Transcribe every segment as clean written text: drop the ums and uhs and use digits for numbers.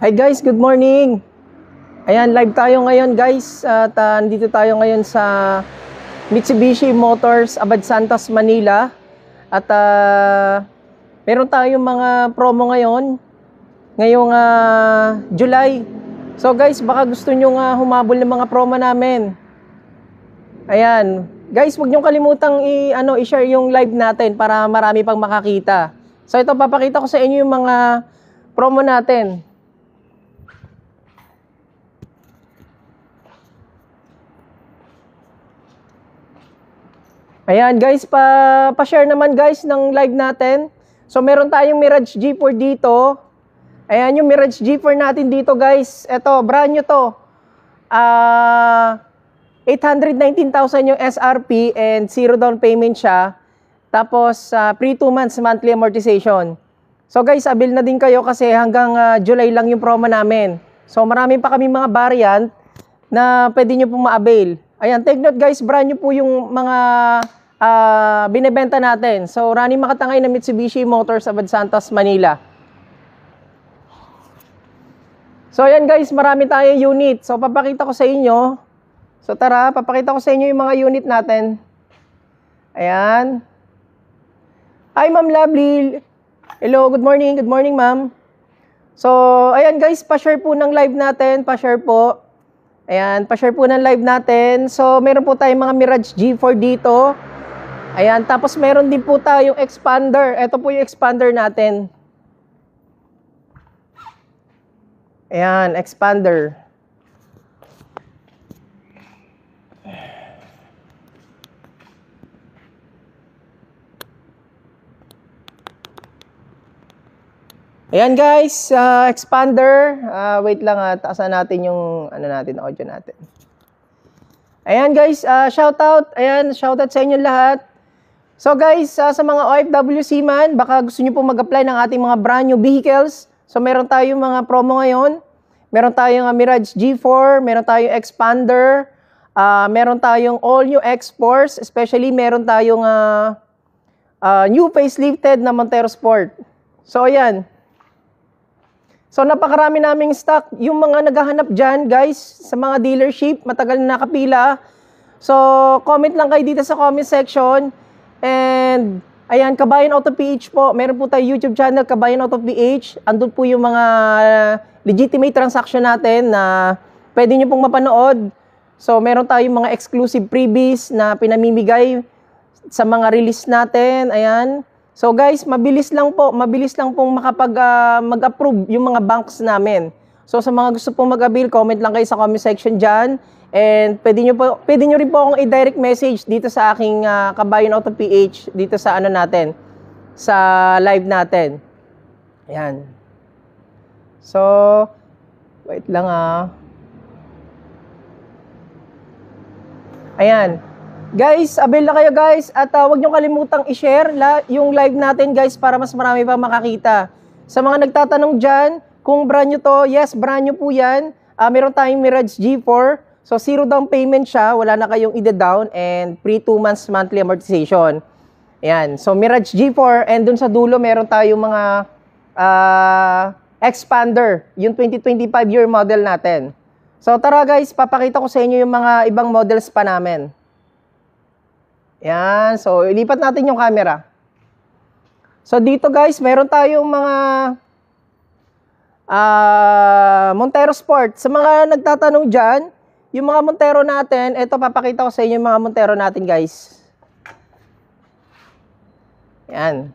Hi guys, good morning. Ayan, live tayo ngayon guys. At nandito tayo ngayon sa Mitsubishi Motors, Abad Santos, Manila. At meron tayong mga promo ngayon. Ngayong July. So guys, baka gusto nyo humabol ng mga promo namin. Ayan. Guys, huwag nyo kalimutang i-share yung live natin para marami pang makakita. So ito, papakita ko sa inyo yung mga promo natin. Ayan guys, pa-share naman guys ng live natin. So meron tayong Mirage G4 dito. Ayan yung Mirage G4 natin dito guys. Ito, brand new to. 819,000 yung SRP and zero down payment siya. Tapos pre 2 months monthly amortization. So guys, abil na din kayo kasi hanggang July lang yung promo namin. So marami pa kami mga variant na pwede nyo pong ma-avail. Ayan, take note guys, brand new po yung mga binebenta natin. So, running makatangay na Mitsubishi Motors, Abad Santos, Manila. So, ayan guys, marami tayong unit. So, papakita ko sa inyo. So, tara, papakita ko sa inyo yung mga unit natin. Ayan. Hi, Ma'am Lovely. Hello, good morning. Good morning, Ma'am. So, ayan guys, pa-share po ng live natin. Pa-share po. Ayan, pa-share po ng live natin. So, meron po tayong mga Mirage G4 dito. Ayan, tapos meron din po tayong expander. Ito po yung expander natin. Ayan, expander. Ayan guys, expander. Wait lang, taasan natin yung audio natin. Ayan guys, shoutout. Ayan, shoutout sa inyo lahat. So guys, sa mga OFWC man, baka gusto nyo po mag-apply ng ating mga brand new vehicles. So meron tayong mga promo ngayon. Meron tayong Mirage G4, meron tayong expander, meron tayong all new X-Force, especially meron tayong new facelifted na Montero Sport. So ayan. So napakarami naming stock. Yung mga naghahanap dyan, guys, sa mga dealership, matagal na nakapila. So comment lang kayo dito sa comment section. And ayan, Kabayan Auto PH po. Meron po tayo YouTube channel, Kabayan Auto PH. Andun po yung mga legitimate transaction natin na pwede nyo pong mapanood. So meron tayong mga exclusive freebies na pinamimigay sa mga release natin. Ayan. So guys, mabilis lang pong mag-approve yung mga banks namin. So sa mga gusto pong mag-avail, comment lang kayo sa comment section dyan. And pwede nyo rin po akong i-direct message dito sa aking Kabayan Auto PH, dito sa natin, sa live natin. Ayan. So, wait lang Ayan. Guys, avail na kayo guys at huwag nyo kalimutang i-share yung live natin guys para mas marami pa makakita. Sa mga nagtatanong dyan, kung brand new to, yes, brand new po yan. Meron tayong Mirage G4. So, zero down payment siya. Wala na kayong ida-down and pre 2 months monthly amortization. Ayan. So, Mirage G4 and dun sa dulo meron tayong mga expander. Yung 2025 year model natin. So, tara guys, papakita ko sa inyo yung mga ibang models pa namin. Yan. So, ilipat natin yung camera. So, dito guys, meron tayong mga Montero Sport. Sa mga nagtatanong dyan, yung mga Montero natin, ito papakita ko sa inyo yung mga Montero natin guys. Yan.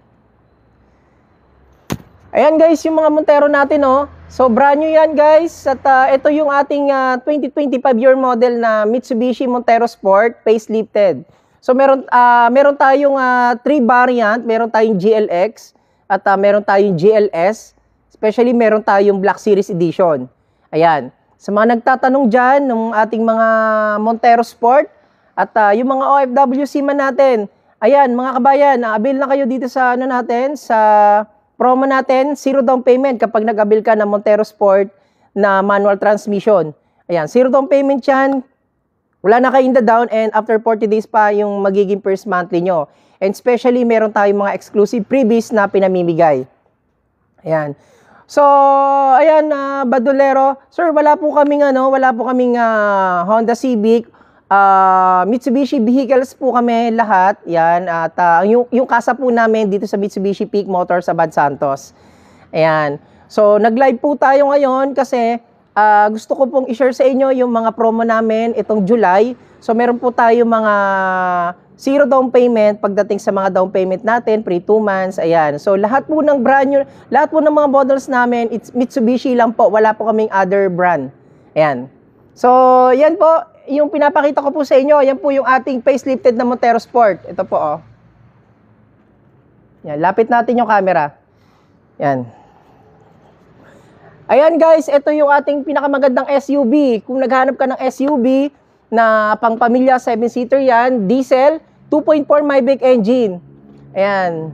Ayan guys, yung mga Montero natin So, brand new yan guys. At ito yung ating 2025 year model na Mitsubishi Montero Sport facelifted. So meron tayong 3 variant, meron tayong GLX at meron tayong GLS, especially meron tayong Black Series Edition. Ayan. Sa mga nagtatanong diyan ng ating mga Montero Sport at yung mga OFWC man natin. Ayan, mga kabayan, avail na kayo dito sa natin, sa promo natin, zero down payment kapag nag-avail ka ng Montero Sport na manual transmission. Ayan, zero down payment 'yan. Wala na kayong down and after 40 days pa yung magiging first monthly nyo. And especially, meron tayong mga exclusive freebies na pinamimigay. Ayan. So, ayan, Badolero. Sir, wala po kaming Honda Civic. Mitsubishi vehicles po kami lahat. Yan. At yung kasa po namin dito sa Mitsubishi Peak Motors sa Bad Santos. Ayan. So, nag-live po tayo ngayon kasi gusto ko pong i-share sa inyo yung mga promo namin itong July. So, meron po tayo mga 0 down payment pagdating sa mga down payment natin, pre 2 months, ayan. So, lahat po ng brand new, lahat po ng mga models namin, it's Mitsubishi lang po, wala po kaming other brand. Ayan. So, yan po, yung pinapakita ko po sa inyo, yan po yung ating facelifted na Montero Sport. Ito po, oh. Yan, lapit natin yung camera. Yan. Ayan guys, ito yung ating pinakamagandang SUV. Kung naghanap ka ng SUV na pang-pamilya, 7-seater yan, diesel, 2.4 Mavic engine. Ayan.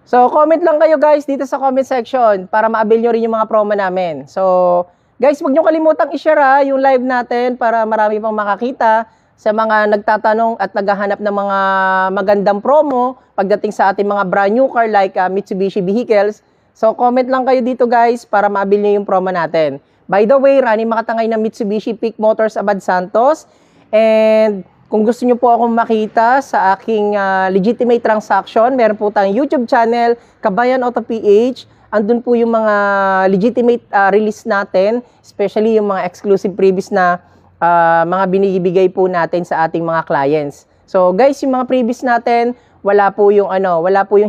So, comment lang kayo guys dito sa comment section para ma-avail nyo rin yung mga promo namin. So, guys, huwag nyo kalimutang i-share yung live natin para marami pang makakita sa mga nagtatanong at naghahanap ng mga magandang promo pagdating sa ating mga brand new car like Mitsubishi vehicles. So, comment lang kayo dito guys para ma-avail nyo yung promo natin. By the way, running makatangay ng Mitsubishi Peak Motors Abad Santos. And kung gusto nyo po akong makita sa aking legitimate transaction, meron po tayong YouTube channel, Kabayan Auto PH. Andun po yung mga legitimate release natin, especially yung mga exclusive previous na mga binibigay po natin sa ating mga clients. So guys, yung mga previous natin, wala po yung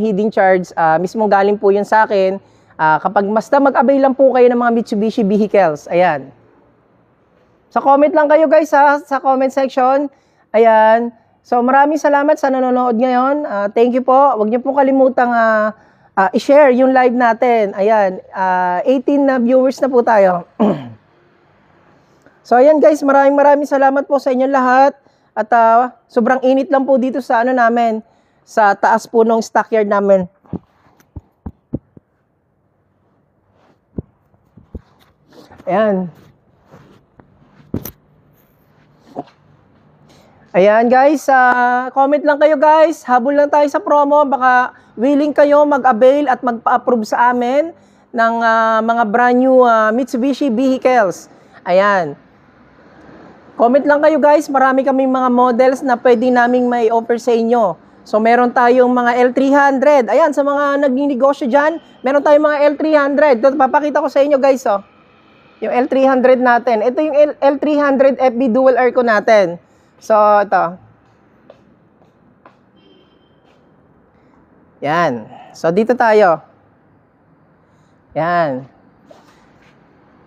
hidden charge, mismo galing po yun sa akin. Kapag basta mag-avail lang po kayo ng mga Mitsubishi vehicles, ayan. So comment lang kayo guys sa comment section. Ayan. So maraming salamat sa nanonood ngayon. Thank you po. Huwag niyo po kalimutang i-share yung live natin. Ayan. 18 na viewers na po tayo. So ayan guys, maraming salamat po sa inyo lahat. At sobrang init lang po dito sa namin, sa taas po ng stockyard namin. Ayan. Ayan guys, comment lang kayo guys. Habol lang tayo sa promo. Baka willing kayo mag-avail at magpa-approve sa amin ng mga brand new Mitsubishi vehicles. Ayan. Comment lang kayo guys. Marami kaming mga models na pwede naming may offer sa inyo. So meron tayong mga L300. Ayan, sa mga naging negosyo dyan, meron tayong mga L300. Ito, papakita ko sa inyo guys. Oh. Yung L300 natin. Ito yung L300 FB dual aircon natin. So, ito. Yan. So, dito tayo. Yan.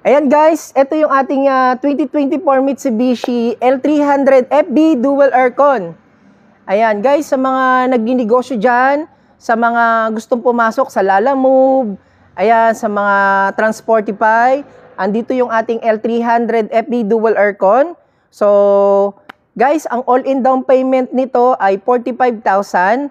Ayan guys, ito yung ating 2024 Mitsubishi L300 FB Dual Aircon. Ayan guys, sa mga nagninegosyo dyan, sa mga gustong pumasok sa Lalamove, ayan, sa mga Transportify, andito yung ating L300 FB Dual Aircon. So, guys, ang all-in down payment nito ay 45,000.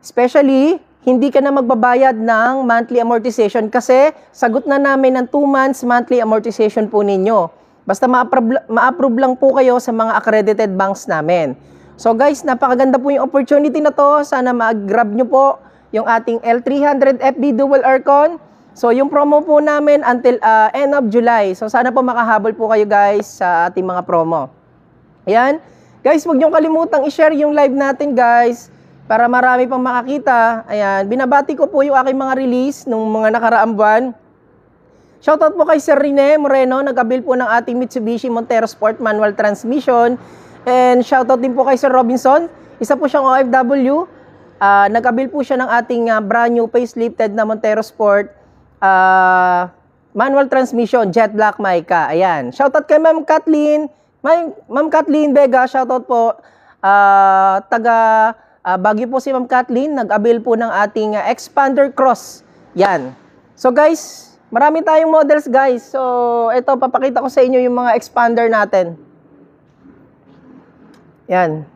Especially, hindi ka na magbabayad ng monthly amortization kasi sagot na namin ng 2 months monthly amortization po ninyo. Basta ma-approve lang po kayo sa mga accredited banks namin. So guys, napakaganda po yung opportunity na to. Sana mag-grab nyo po yung ating L300 FB Dual Aircon. So yung promo po namin until end of July. So sana po makahabol po kayo guys sa ating mga promo. Ayan. Guys, huwag niyong kalimutang i-share yung live natin guys para marami pang makakita. Ayan. Binabati ko po yung aking mga release nung mga nakaraang buwan. Shoutout po kay Sir Rene Moreno. Nag-avail po ng ating Mitsubishi Montero Sport Manual Transmission. And shoutout din po kay Sir Robinson. Isa po siyang OFW. Nag-avail po siya ng ating brand new facelifted na Montero Sport Manual Transmission Jet Black Mica. Ayan. Shoutout kay Ma'am Kathleen. Ma'am Kathleen Vega, shoutout po. Taga Baguio po si Ma'am Kathleen. Nag-avail po ng ating Expander Cross. Yan. So guys, marami tayong models guys. So ito, papakita ko sa inyo yung mga expander natin. Yan.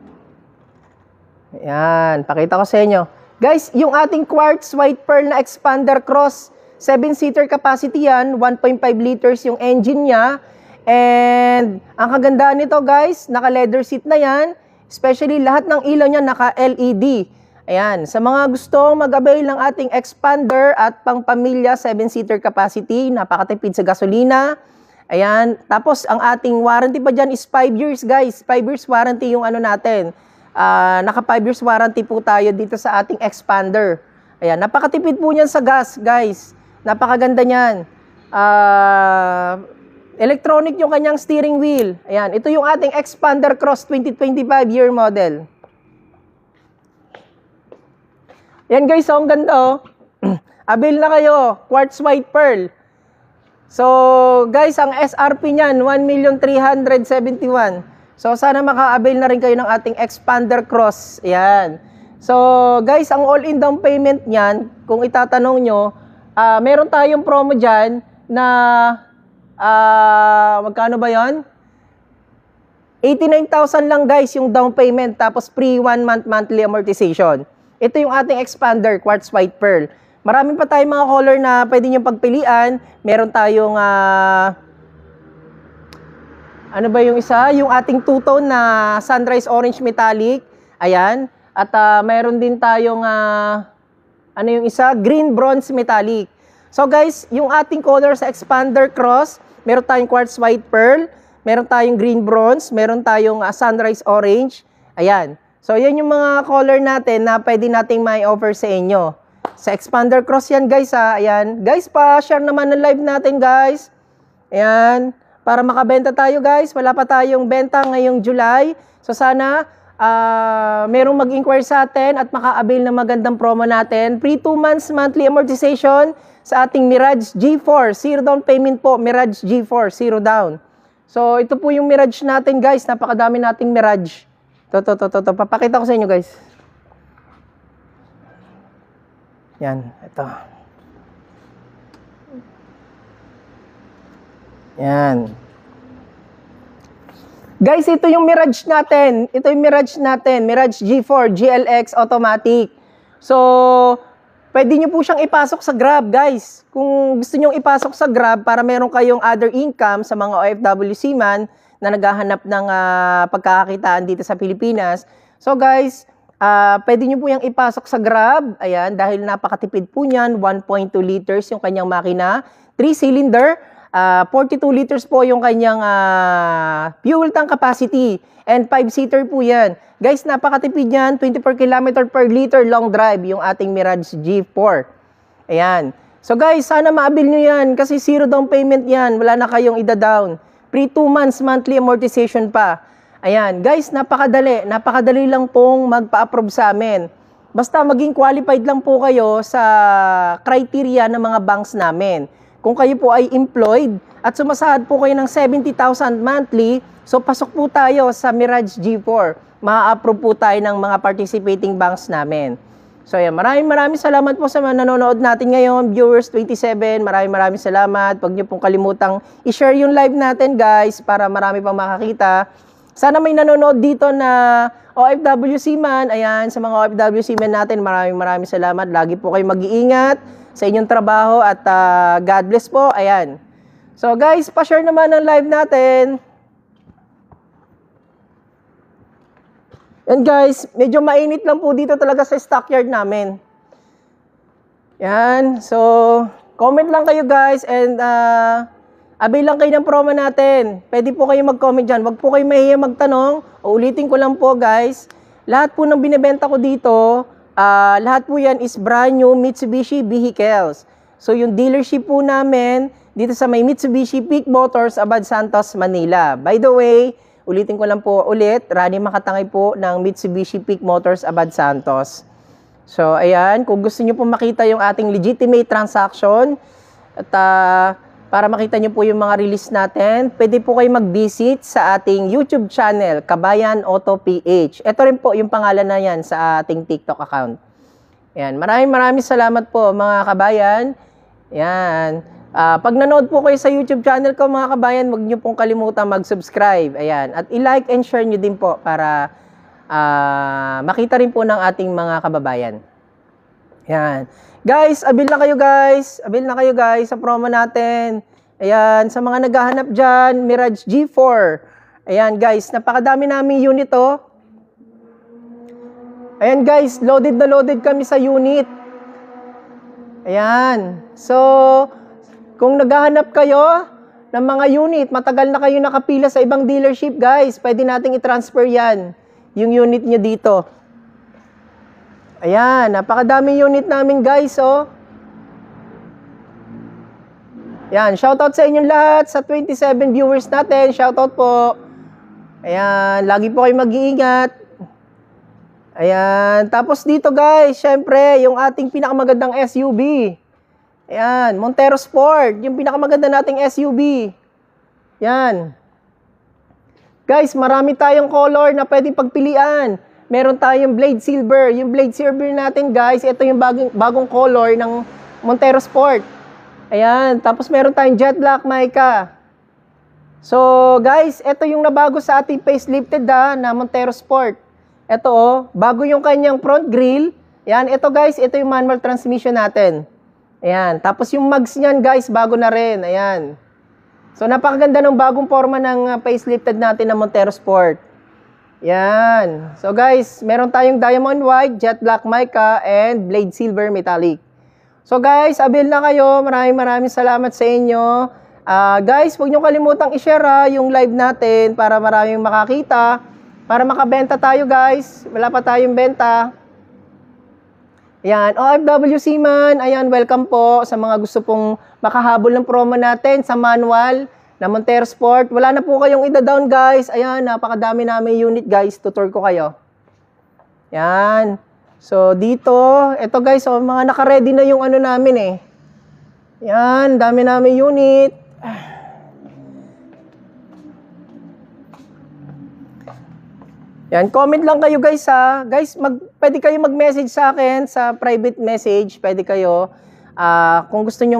Yan, pakita ko sa inyo. Guys, yung ating Quartz White Pearl na Expander Cross, 7-seater capacity yan, 1.5 liters yung engine niya. And ang kagandaan nito guys, naka-leather seat na yan. Especially lahat ng ilaw niya naka-LED. Ayan, sa mga gustong mag-avail ng ating expander at pang-pamilya 7-seater capacity, napakatipid sa gasolina. Ayan, tapos ang ating warranty pa dyan is 5 years guys. 5 years warranty yung ano natin. Naka 5 years warranty po tayo dito sa ating expander. Ayan, napakatipid po niyan sa gas guys. Napakaganda niyan. Electronic yung kanyang steering wheel. Ayan, ito yung ating Expander Cross 2025 year model. Yan guys, ang ganda oh. Avail na kayo, quartz white pearl. So guys, ang SRP niyan 1,371,000. So sana maka-avail na rin kayo ng ating Expander Cross. Ayan. So guys, ang all-in down payment niyan, kung itatanong nyo, meron tayong promo diyan na magkano ba 'yon? 89,000 lang guys yung down payment, tapos free 1 month monthly amortization. Ito yung ating Expander Quartz White Pearl. Marami pa tayong mga color na pwede nyo pagpilian. Meron tayong ano ba yung isa? Yung ating two-tone na Sunrise Orange Metallic. Ayan. At mayroon din tayong ano yung isa? Green Bronze Metallic. So guys, yung ating color sa Expander Cross, meron tayong Quartz White Pearl, meron tayong Green Bronze, meron tayong Sunrise Orange. Ayan. So, yan yung mga color natin na pwede nating may offer sa inyo. Sa Expander Cross yan, guys, ha. Ayan. Guys, pa-share naman ng live natin, guys. Ayan. Para makabenta tayo, guys. Wala pa tayong benta ngayong July. So, sana merong mag-inquire sa atin at maka-avail ng magandang promo natin. Free 2 months monthly amortization sa ating Mirage G4. Zero down payment po. Mirage G4. Zero down. So, ito po yung Mirage natin, guys. Napakadami nating Mirage. Ito. Papakita ko sa inyo, guys. Yan. Ito. Yan. Guys, ito yung Mirage natin. Ito yung Mirage natin. Mirage G4 GLX Automatic. So, pwede nyo po siyang ipasok sa Grab, guys. Kung gusto nyo ipasok sa Grab para meron kayong other income sa mga OFW seaman na naghahanap ng pagkakakitaan dito sa Pilipinas. So guys, pwede nyo po yung ipasok sa Grab. Ayan, dahil napakatipid po niyan. 1.2 liters yung kanyang makina. 3-cylinder. 42 liters po yung kanyang fuel tank capacity. And 5-seater po yan. Guys, napakatipid yan. 24 km per liter long drive yung ating Mirage G4. Ayan. So guys, sana ma-avail nyo yan kasi zero down payment yan. Wala na kayong ida-down. Free 2 months monthly amortization pa. Ayan, guys, napakadali. Napakadali lang pong magpa-approve sa amin. Basta maging qualified lang po kayo sa criteria ng mga banks namin. Kung kayo po ay employed at sumasahod po kayo ng 70,000 monthly, so pasok po tayo sa Mirage G4. Ma-approve po tayo ng mga participating banks namin. So ayan, maraming salamat po sa mga nanonood natin ngayon, viewers 27. Maraming salamat. Huwag niyo pong kalimutang i-share yung live natin, guys, para marami pang makakita. Sana may nanonood dito na OFW seaman. Ayan, sa mga OFW seaman natin, maraming salamat. Lagi po kayo mag-iingat sa inyong trabaho at God bless po. Ayan. So guys, pa-share naman ng live natin. And guys, medyo mainit lang po dito talaga sa stockyard namin. Yan. So, comment lang kayo guys and avail lang kayo ng promo natin. Pwede po kayo mag-comment dyan. Huwag po kayo mahiya magtanong. Ulitin ko lang po guys. Lahat po ng binibenta ko dito, lahat po yan is brand new Mitsubishi vehicles. So, yung dealership po namin dito sa may Mitsubishi Peak Motors, Abad Santos, Manila. By the way, ulitin ko lang po ulit, Rani Makatangay po ng Mitsubishi Peak Motors, Abad Santos. So, ayan, kung gusto nyo po makita yung ating legitimate transaction at para makita nyo po yung mga release natin, pwede po kayo mag-visit sa ating YouTube channel, Kabayan Auto PH. Ito rin po yung pangalan na yan sa ating TikTok account. Ayan, maraming salamat po mga kabayan. Ayan. Pag nanood po kayo sa YouTube channel ko mga kabayan, huwag nyo pong kalimutan mag-subscribe. Ayan. At i-like and share nyo din po para makita rin po ng ating mga kababayan. Ayan. Guys, avail na kayo guys. Avail na kayo guys sa promo natin. Ayan. Sa mga naghahanap dyan, Mirage G4. Ayan guys, napakadami namin unit oh. Ayan guys, loaded na loaded kami sa unit. Ayan. So, kung naghahanap kayo ng mga unit, matagal na kayo nakapila sa ibang dealership guys, pwede nating i-transfer yan, yung unit nyo dito. Ayan, napakadami unit namin guys, oh. Ayan, shoutout sa inyong lahat, sa 27 viewers natin, shoutout po. Ayan, lagi po kayo mag-iingat. Ayan, tapos dito guys, syempre, yung ating pinakamagandang SUV. Ayan, Montero Sport, yung pinakamaganda nating SUV. Ayan. Guys, marami tayong color na pwedeng pagpilian. Meron tayong Blade Silver. Yung Blade Silver natin guys, ito yung bagong color ng Montero Sport. Ayan, tapos meron tayong Jet Black Mica. So guys, ito yung nabago sa ating facelifted na Montero Sport. Ito oh, bago yung kanyang front grille. Ayan, ito guys, ito yung manual transmission natin. Ayan, tapos yung mags niyan guys, bago na rin. Ayan. So napakaganda ng bagong forma ng facelifted natin na Montero Sport. Ayan. So guys, meron tayong Diamond White, Jet Black Mica, and Blade Silver Metallic. So guys, avail na kayo. Maraming salamat sa inyo. Guys, huwag nyo kalimutang i-share yung live natin para maraming makakita. Para makabenta tayo guys. Wala pa tayong benta. Ayan, OFW Seaman. Ayan, welcome po sa mga gusto pong makahabol ng promo natin sa manual na Montero Sport. Wala na po kayong ida-down guys. Ayan, napakadami namin unit guys. Tutor ko kayo. Ayan. So, dito. Ito guys, mga naka-ready na yung ano namin eh. Ayan, dami namin unit. Yan, comment lang kayo guys ha. Guys, pwede kayo mag-message sa akin sa private message. Pwede kayo. Kung gusto nyo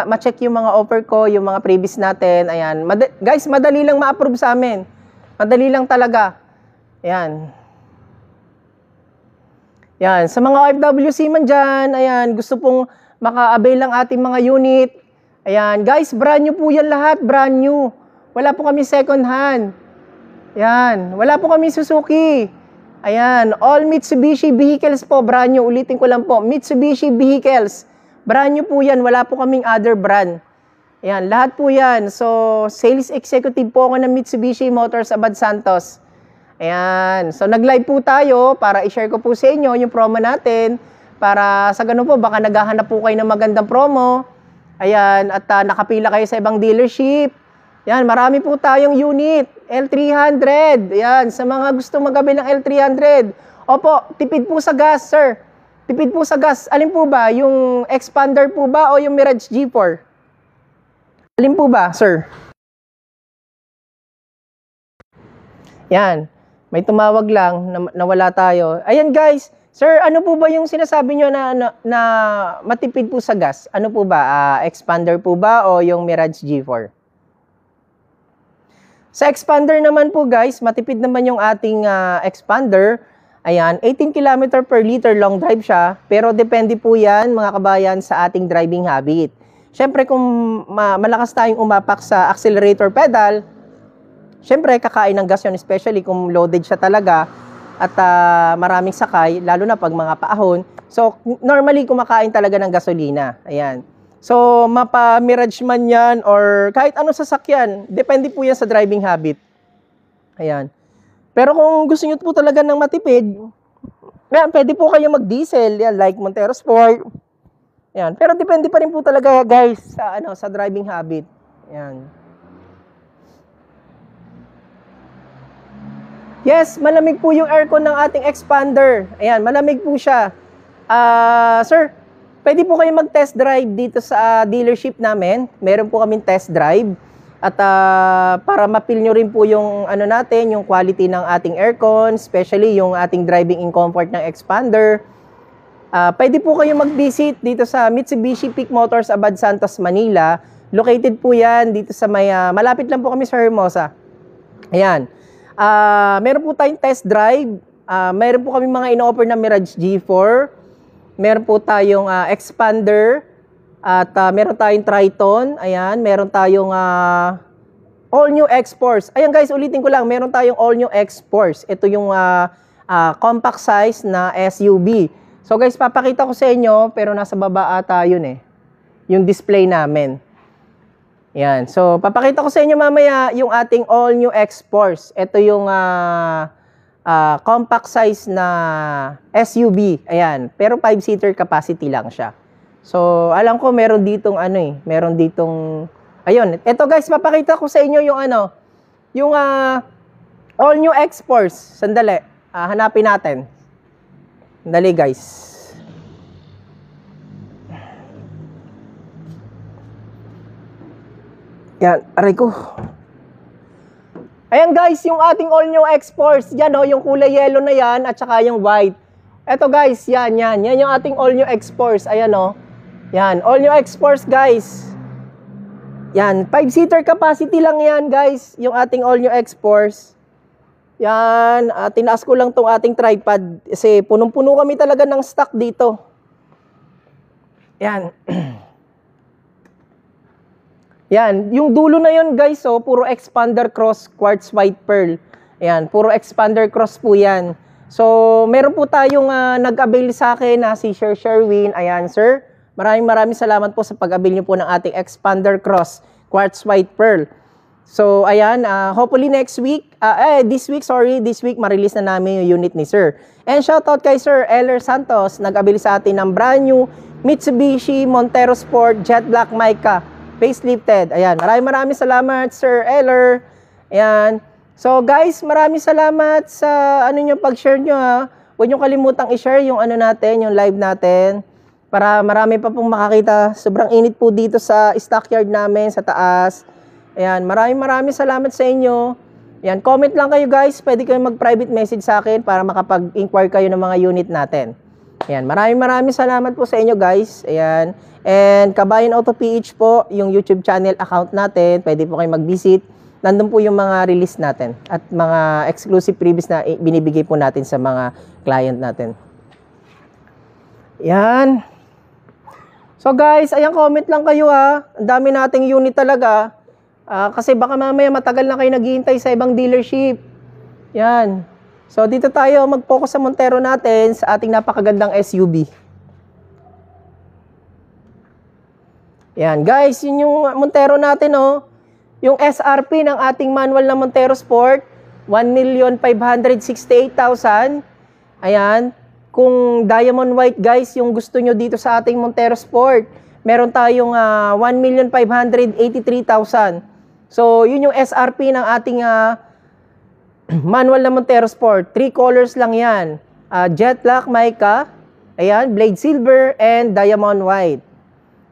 ma-check yung mga offer ko, yung mga previous natin. Ayan. Guys, madali lang ma-approve sa amin. Madali lang talaga. Ayan. Yan. Sa mga OFWC man dyan, ayan, gusto pong maka-avail lang ating mga unit. Ayan. Guys, brand new po yan lahat. Brand new. Wala po kami second hand. Yan. Wala po kami Suzuki. Ayan. All Mitsubishi vehicles po. Brand new. Ulitin ko lang po. Mitsubishi vehicles. Brand new po yan. Wala po kaming other brand. Ayan. Lahat po yan. So, sales executive po ako ng Mitsubishi Motors Abad Santos. Ayan. So, nag-live po tayo para i-share ko po sa inyo yung promo natin. Para sa ganun po, baka naghahanap po kayo ng magandang promo. Ayan. At nakapila kayo sa ibang dealership. Yan, marami po tayong unit. L300. Yan, sa mga gusto magabi ng L300. Opo, tipid po sa gas, sir. Tipid po sa gas. Alin po ba? Yung Expander po ba o yung Mirage G4? Alin po ba, sir? Yan. May tumawag lang, nawala tayo. Ayan guys, sir, ano po ba yung sinasabi nyo na matipid po sa gas? Ano po ba? Expander po ba o yung Mirage G4? Sa Expander naman po guys, matipid naman yung ating Expander. Ayan, 18 km per liter long drive siya. Pero depende po yan mga kabayan sa ating driving habit. Siyempre kung malakas tayong umapak sa accelerator pedal, siyempre kakain ng gas yun, especially kung loaded siya talaga at maraming sakay, lalo na pag mga paahon. So normally kumakain talaga ng gasolina. Ayan. So, mapa-Mirage man yan or kahit anong sasakyan, depende po yan sa driving habit. Ayan. Pero kung gusto nyo po talaga ng matipid, yan, pwede po kayo mag-diesel, yan, like Montero Sport. Ayan. Pero depende pa rin po talaga guys sa driving habit. Ayan. Yes, malamig po yung aircon ng ating Expander. Ayan, malamig po siya. Sir, pwede po kayo mag-test drive dito sa dealership namin. Meron po kaming test drive. At para ma-feel nyo rin po yung ano natin, yung quality ng ating aircon, especially yung ating driving in comfort ng Expander. Pwede po kayo mag-visit dito sa Mitsubishi Peak Motors Abad Santos, Manila. Located po yan dito sa may, malapit lang po kami sa Hermosa. Ayan. Meron po tayong test drive. Meron po kami mga ino-offer na Mirage G4. Meron po tayong Expander at meron tayong Triton. Ayan, meron tayong all new X-Force. Ayan guys, ulitin ko lang, meron tayong all new X-Force. Ito yung compact size na SUV. So guys, papakita ko sa inyo, pero nasa baba ata yun eh. Yung display namin. Yan. So, papakita ko sa inyo mamaya yung ating all new X-Force. Ito yung compact size na SUV. Ayan. Pero 5-seater capacity lang siya. So, alam ko meron ditong meron ditong ayun. Ito guys, papakita ko sa inyo yung yung all new X-Force. Sandali. Hanapin natin. Sandali guys. Yan, aray ko. Ayan guys, yung ating all new X-Force. Yan yung kulay yellow na yan at saka yung white. Eto guys, yan yung ating all new X-Force. Ayan Yan, all new X-Force guys. Yan, 5-seater capacity lang yan guys, yung ating all new X-Force. Yan, tinaas ko lang tong ating tripod kasi punong-puno kami talaga ng stock dito. Yan. Yan, yung dulo na yun guys, puro expander cross quartz white pearl. Ayan, puro expander cross po yan. So, meron po tayong nag-avail sa akin na si Sir Sherwin. Ayan, sir. Maraming salamat po sa pag-avail niyo po ng ating expander cross quartz white pearl. So, ayan, hopefully this week ma-release na namin yung unit ni sir. And shoutout kay Sir Eller Santos, nag-avail sa atin ng brand new Mitsubishi Montero Sport Jet Black Mica facelifted. Ayan, maraming salamat Sir Eller. Ayan. So guys, maraming salamat sa nyo pag-share nyo ha. Huwag nyo kalimutang i-share yung natin, yung live natin. Para marami pa pong makakita. Sobrang init po dito sa stockyard namin sa taas. Ayan, maraming salamat sa inyo. Ayan, comment lang kayo guys. Pwede kayo mag-private message sa akin para makapag-inquire kayo ng mga unit natin. Ayan, maraming salamat po sa inyo guys. Ayan. And Kabayan Auto PH po, yung YouTube channel account natin. Pwede po kayo mag-visit. Nandun po yung mga release natin at mga exclusive freebies na binibigay po natin sa mga client natin. Yan. So guys, ayan, comment lang kayo ha. Ang dami nating unit talaga. Kasi baka mamaya matagal na kayo naghihintay sa ibang dealership. Yan. So dito tayo mag-focus sa Montero natin sa ating napakagandang SUV. Yan guys, yun yung Montero natin Yung SRP ng ating manual na Montero Sport, 1,568,000. Ayan. Kung diamond white guys, yung gusto nyo dito sa ating Montero Sport, meron tayong 1,583,000. So, yun yung SRP ng ating manual na Montero Sport. 3 colors lang yan. Jet Black Mica, ayan, Blade Silver, and Diamond White.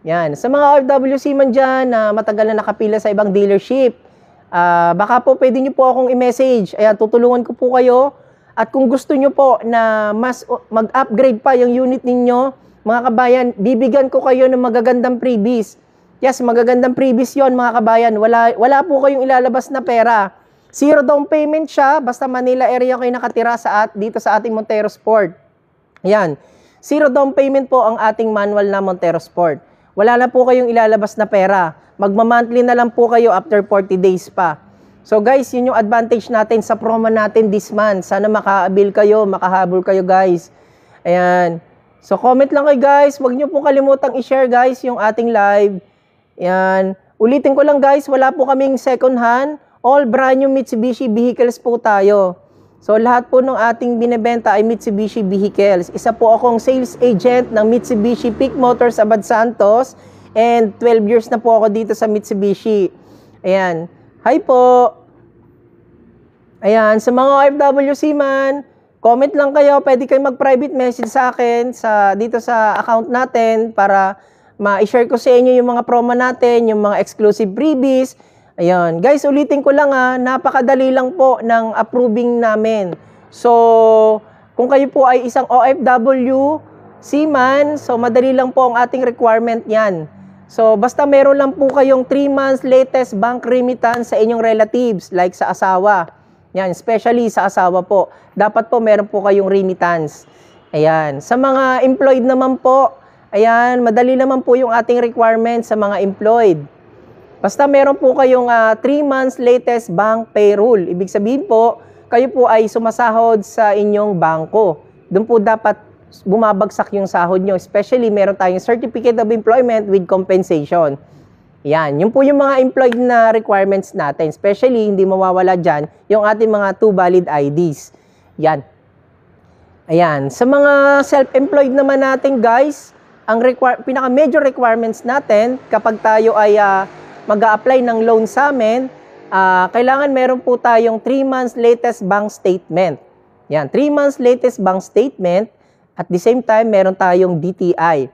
Yan. Sa mga RWC man dyan na matagal na nakapila sa ibang dealership, baka po pwede nyo po akong i-message. Ayan, tutulungan ko po kayo. At kung gusto nyo po na mas mag-upgrade pa yung unit ninyo, mga kabayan, bibigyan ko kayo ng magagandang freebies. Yes, magagandang freebies yon mga kabayan. Wala po kayong ilalabas na pera. 0 down payment siya, basta Manila area kayo nakatira dito sa ating Montero Sport. Ayan. 0 down payment po ang ating manual na Montero Sport. Wala na po kayong ilalabas na pera. Magma-monthly na lang po kayo after 40 days pa. So guys, yun yung advantage natin sa promo natin this month. Sana maka-avail kayo, makahabol kayo guys. Ayan. So comment lang kayo guys. Huwag nyo po kalimutang i-share guys yung ating live. Ayan. Ulitin ko lang guys, wala po kaming second hand. All brand new Mitsubishi vehicles po tayo. So lahat po ng ating binebenta ay Mitsubishi vehicles. Isa po akong sales agent ng Mitsubishi Peak Motors Abad Santos. And 12 years na po ako dito sa Mitsubishi. Ayan. Hi po. Ayan. Sa mga OFWC man, comment lang kayo. Pwede kayo mag-private message sa akin dito sa account natin para ma-share ko sa inyo yung mga promo natin, yung mga exclusive freebies. Ayan. Guys, ulitin ko lang napakadali lang po ng approving namin. So, kung kayo po ay isang OFW, seaman, so madali lang po ang ating requirement yan. So, basta meron lang po kayong 3 months latest bank remittance sa inyong relatives, like sa asawa. Yan, especially sa asawa po. Dapat po meron po kayong remittance. Ayan. Sa mga employed naman po, ayan, madali naman po yung ating requirement sa mga employed. Basta meron po kayong 3 months latest bank payroll. Ibig sabihin po, kayo po ay sumasahod sa inyong bangko. Doon po dapat bumabagsak yung sahod nyo. Especially, meron tayong Certificate of Employment with Compensation. Yan. Yun po yung mga employed na requirements natin. Especially, hindi mawawala dyan yung ating mga 2 valid IDs. Yan. Ayan. Sa mga self-employed naman natin, guys, ang pinaka-major requirements natin kapag tayo ay mag-a-apply ng loan sa amin, kailangan meron po tayong 3 months latest bank statement. Yan, 3 months latest bank statement. At the same time, meron tayong DTI.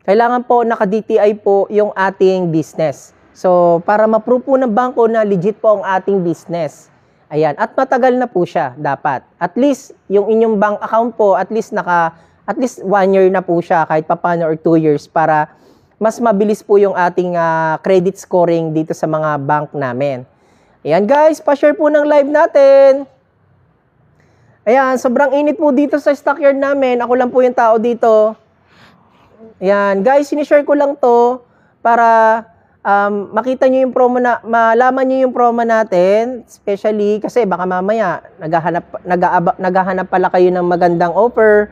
Kailangan po naka-DTI po yung ating business. So, para ma-prove po ng bangko na legit po ang ating business. Ayan, at matagal na po siya dapat. At least, yung inyong bank account po, at least 1 year na po siya, kahit papano, or 2 years, para mas mabilis po yung ating credit scoring dito sa mga bank namin. Ayan guys, pa-share po ng live natin. Ayan, sobrang init po dito sa stockyard namin. Ako lang po yung tao dito. Ayan, guys, sinishare ko lang to para makita nyo yung promo malaman nyo yung promo natin. Especially kasi baka mamaya naghahanap pala kayo ng magandang offer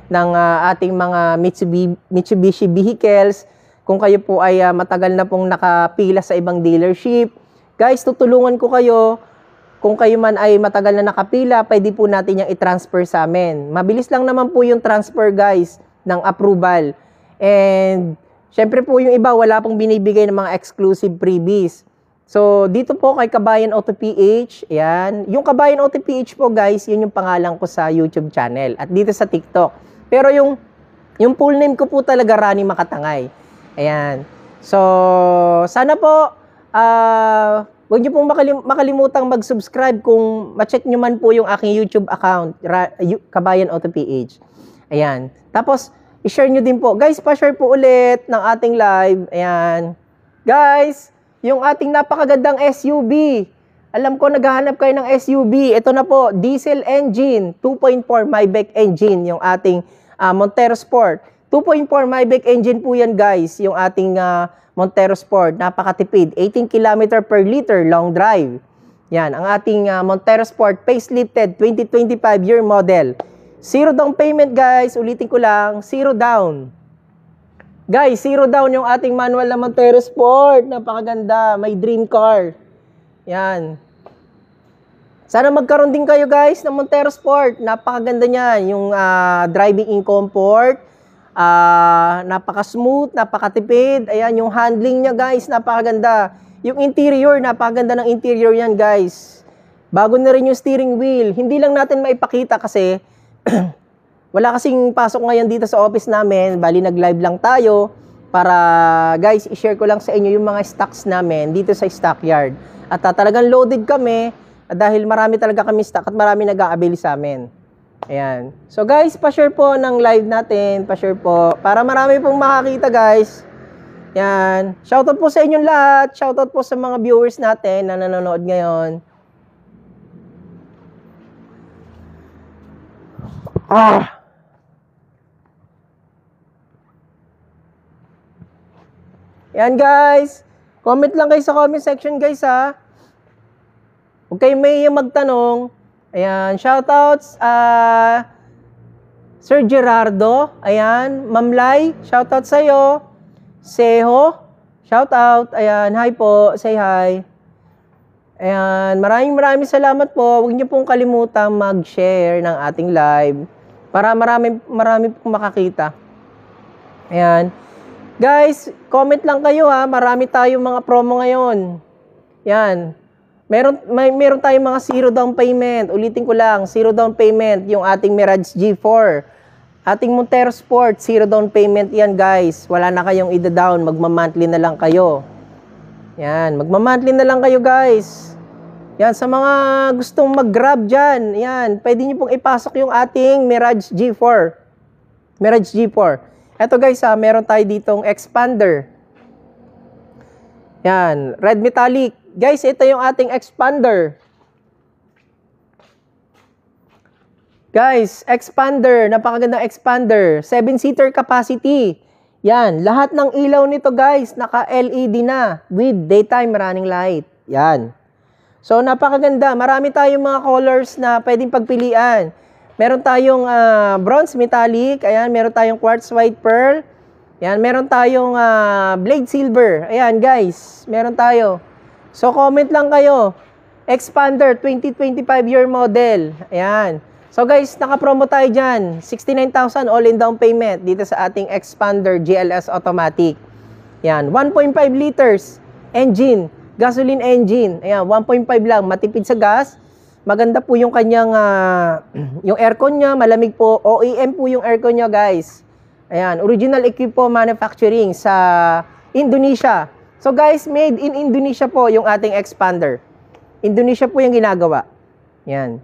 ng ating mga Mitsubishi vehicles. Kung kayo po ay matagal na pong nakapila sa ibang dealership, guys, tutulungan ko kayo. Kung kayo man ay matagal na nakapila, pwede po natin yung i-transfer sa amin. Mabilis lang naman po yung transfer, guys, ng approval. And, syempre po yung iba, wala pong binibigay ng mga exclusive freebies. So, dito po kay Kabayan Auto PH, ayan. Yung Kabayan Auto PH po, guys, yun yung pangalan ko sa YouTube channel. At dito sa TikTok. Pero yung full name ko po talaga, Rani Makatangay. Ayan. So, sana po, huwag niyo pong makalimutang mag-subscribe kung ma-check nyo man po yung aking YouTube account, Kabayan Auto PH. Ayan. Tapos, i-share nyo din po. Guys, pa-share po ulit ng ating live. Ayan. Guys, yung ating napakagandang SUV. Alam ko, naghahanap kayo ng SUV. Ito na po, diesel engine, 2.4 Maybach engine, yung ating Montero Sport. 2.4 Maybach engine po yan, guys, yung ating Montero Sport. Napakatipid. 18 km per liter, long drive. Yan, ang ating Montero Sport, facelifted, 2025 year model. 0 down payment, guys. Ulitin ko lang, 0 down. Guys, 0 down yung ating manual na Montero Sport. Napakaganda. May dream car. Yan. Sana magkaroon din kayo, guys, ng Montero Sport. Napakaganda niyan. Yung driving in comfort. Napaka-smooth, napakatipid. Ayan, yung handling niya, guys, napakaganda. Yung interior, napakaganda ng interior yan, guys. Bago na rin yung steering wheel. Hindi lang natin maipakita kasi wala kasing pasok ngayon dito sa office namin. Bali, nag-live lang tayo para, guys, i-share ko lang sa inyo yung mga stocks namin dito sa stockyard. At talagang loaded kami dahil marami talaga kami stock at marami nag-a-avail sa amin. Ayan. So, guys, pa-share po ng live natin. Pa-share po para marami pong makakita, guys. Yan. Shoutout po sa inyong lahat. Shoutout po sa mga viewers natin na nanonood ngayon. Yan, guys. Comment lang kayo sa comment section, guys, ha. Huwag kayo may magtanong. Ayan, shoutouts. Sir Gerardo. Ayan, Ma'am Lai. Shoutout sa'yo. Seho. Shoutout. Ayan, hi po. Say hi. Ayan, maraming salamat po. Huwag niyo pong kalimutang mag-share ng ating live para marami pong makakita. Ayan. Guys, comment lang kayo, ha. Marami tayong mga promo ngayon. Yan. Meron tayong mga 0 down payment. Ulitin ko lang, 0 down payment yung ating Mirage G4. Ating Montero Sport, 0 down payment yan, guys. Wala na kayong ida-down, magma-monthly na lang kayo. Yan, magma-monthly na lang kayo, guys. Yan, sa mga gustong mag-grab dyan, yan, pwede nyo pong ipasok yung ating Mirage G4. Mirage G4. Eto, guys, meron tayo ditong expander. Yan, red metallic. Guys, ito yung ating expander. Guys, expander, napakagandang expander. 7-seater capacity. Yan, lahat ng ilaw nito, guys, naka-LED na with daytime running light. Yan. So, napakaganda. Marami tayong mga colors na pwedeng pagpilian. Meron tayong bronze metallic. Ayan, meron tayong quartz white pearl. Ayan, meron tayong blade silver. Ayan, guys. Meron tayo. So, comment lang kayo. Expander, 2025 year model. Ayan. So, guys, naka-promo tayo dyan. 69,000 all-in down payment dito sa ating Expander GLS Automatic. Ayan, 1.5 liters engine. Gasoline engine. Ayan, 1.5 lang. Matipid sa gas. Maganda po yung kanyang, yung aircon niya. Malamig po. OEM po yung aircon niya, guys. Ayan, original equipo manufacturing sa Indonesia. So, guys, made in Indonesia po yung ating Expander. Indonesia po yung ginagawa. Ayan.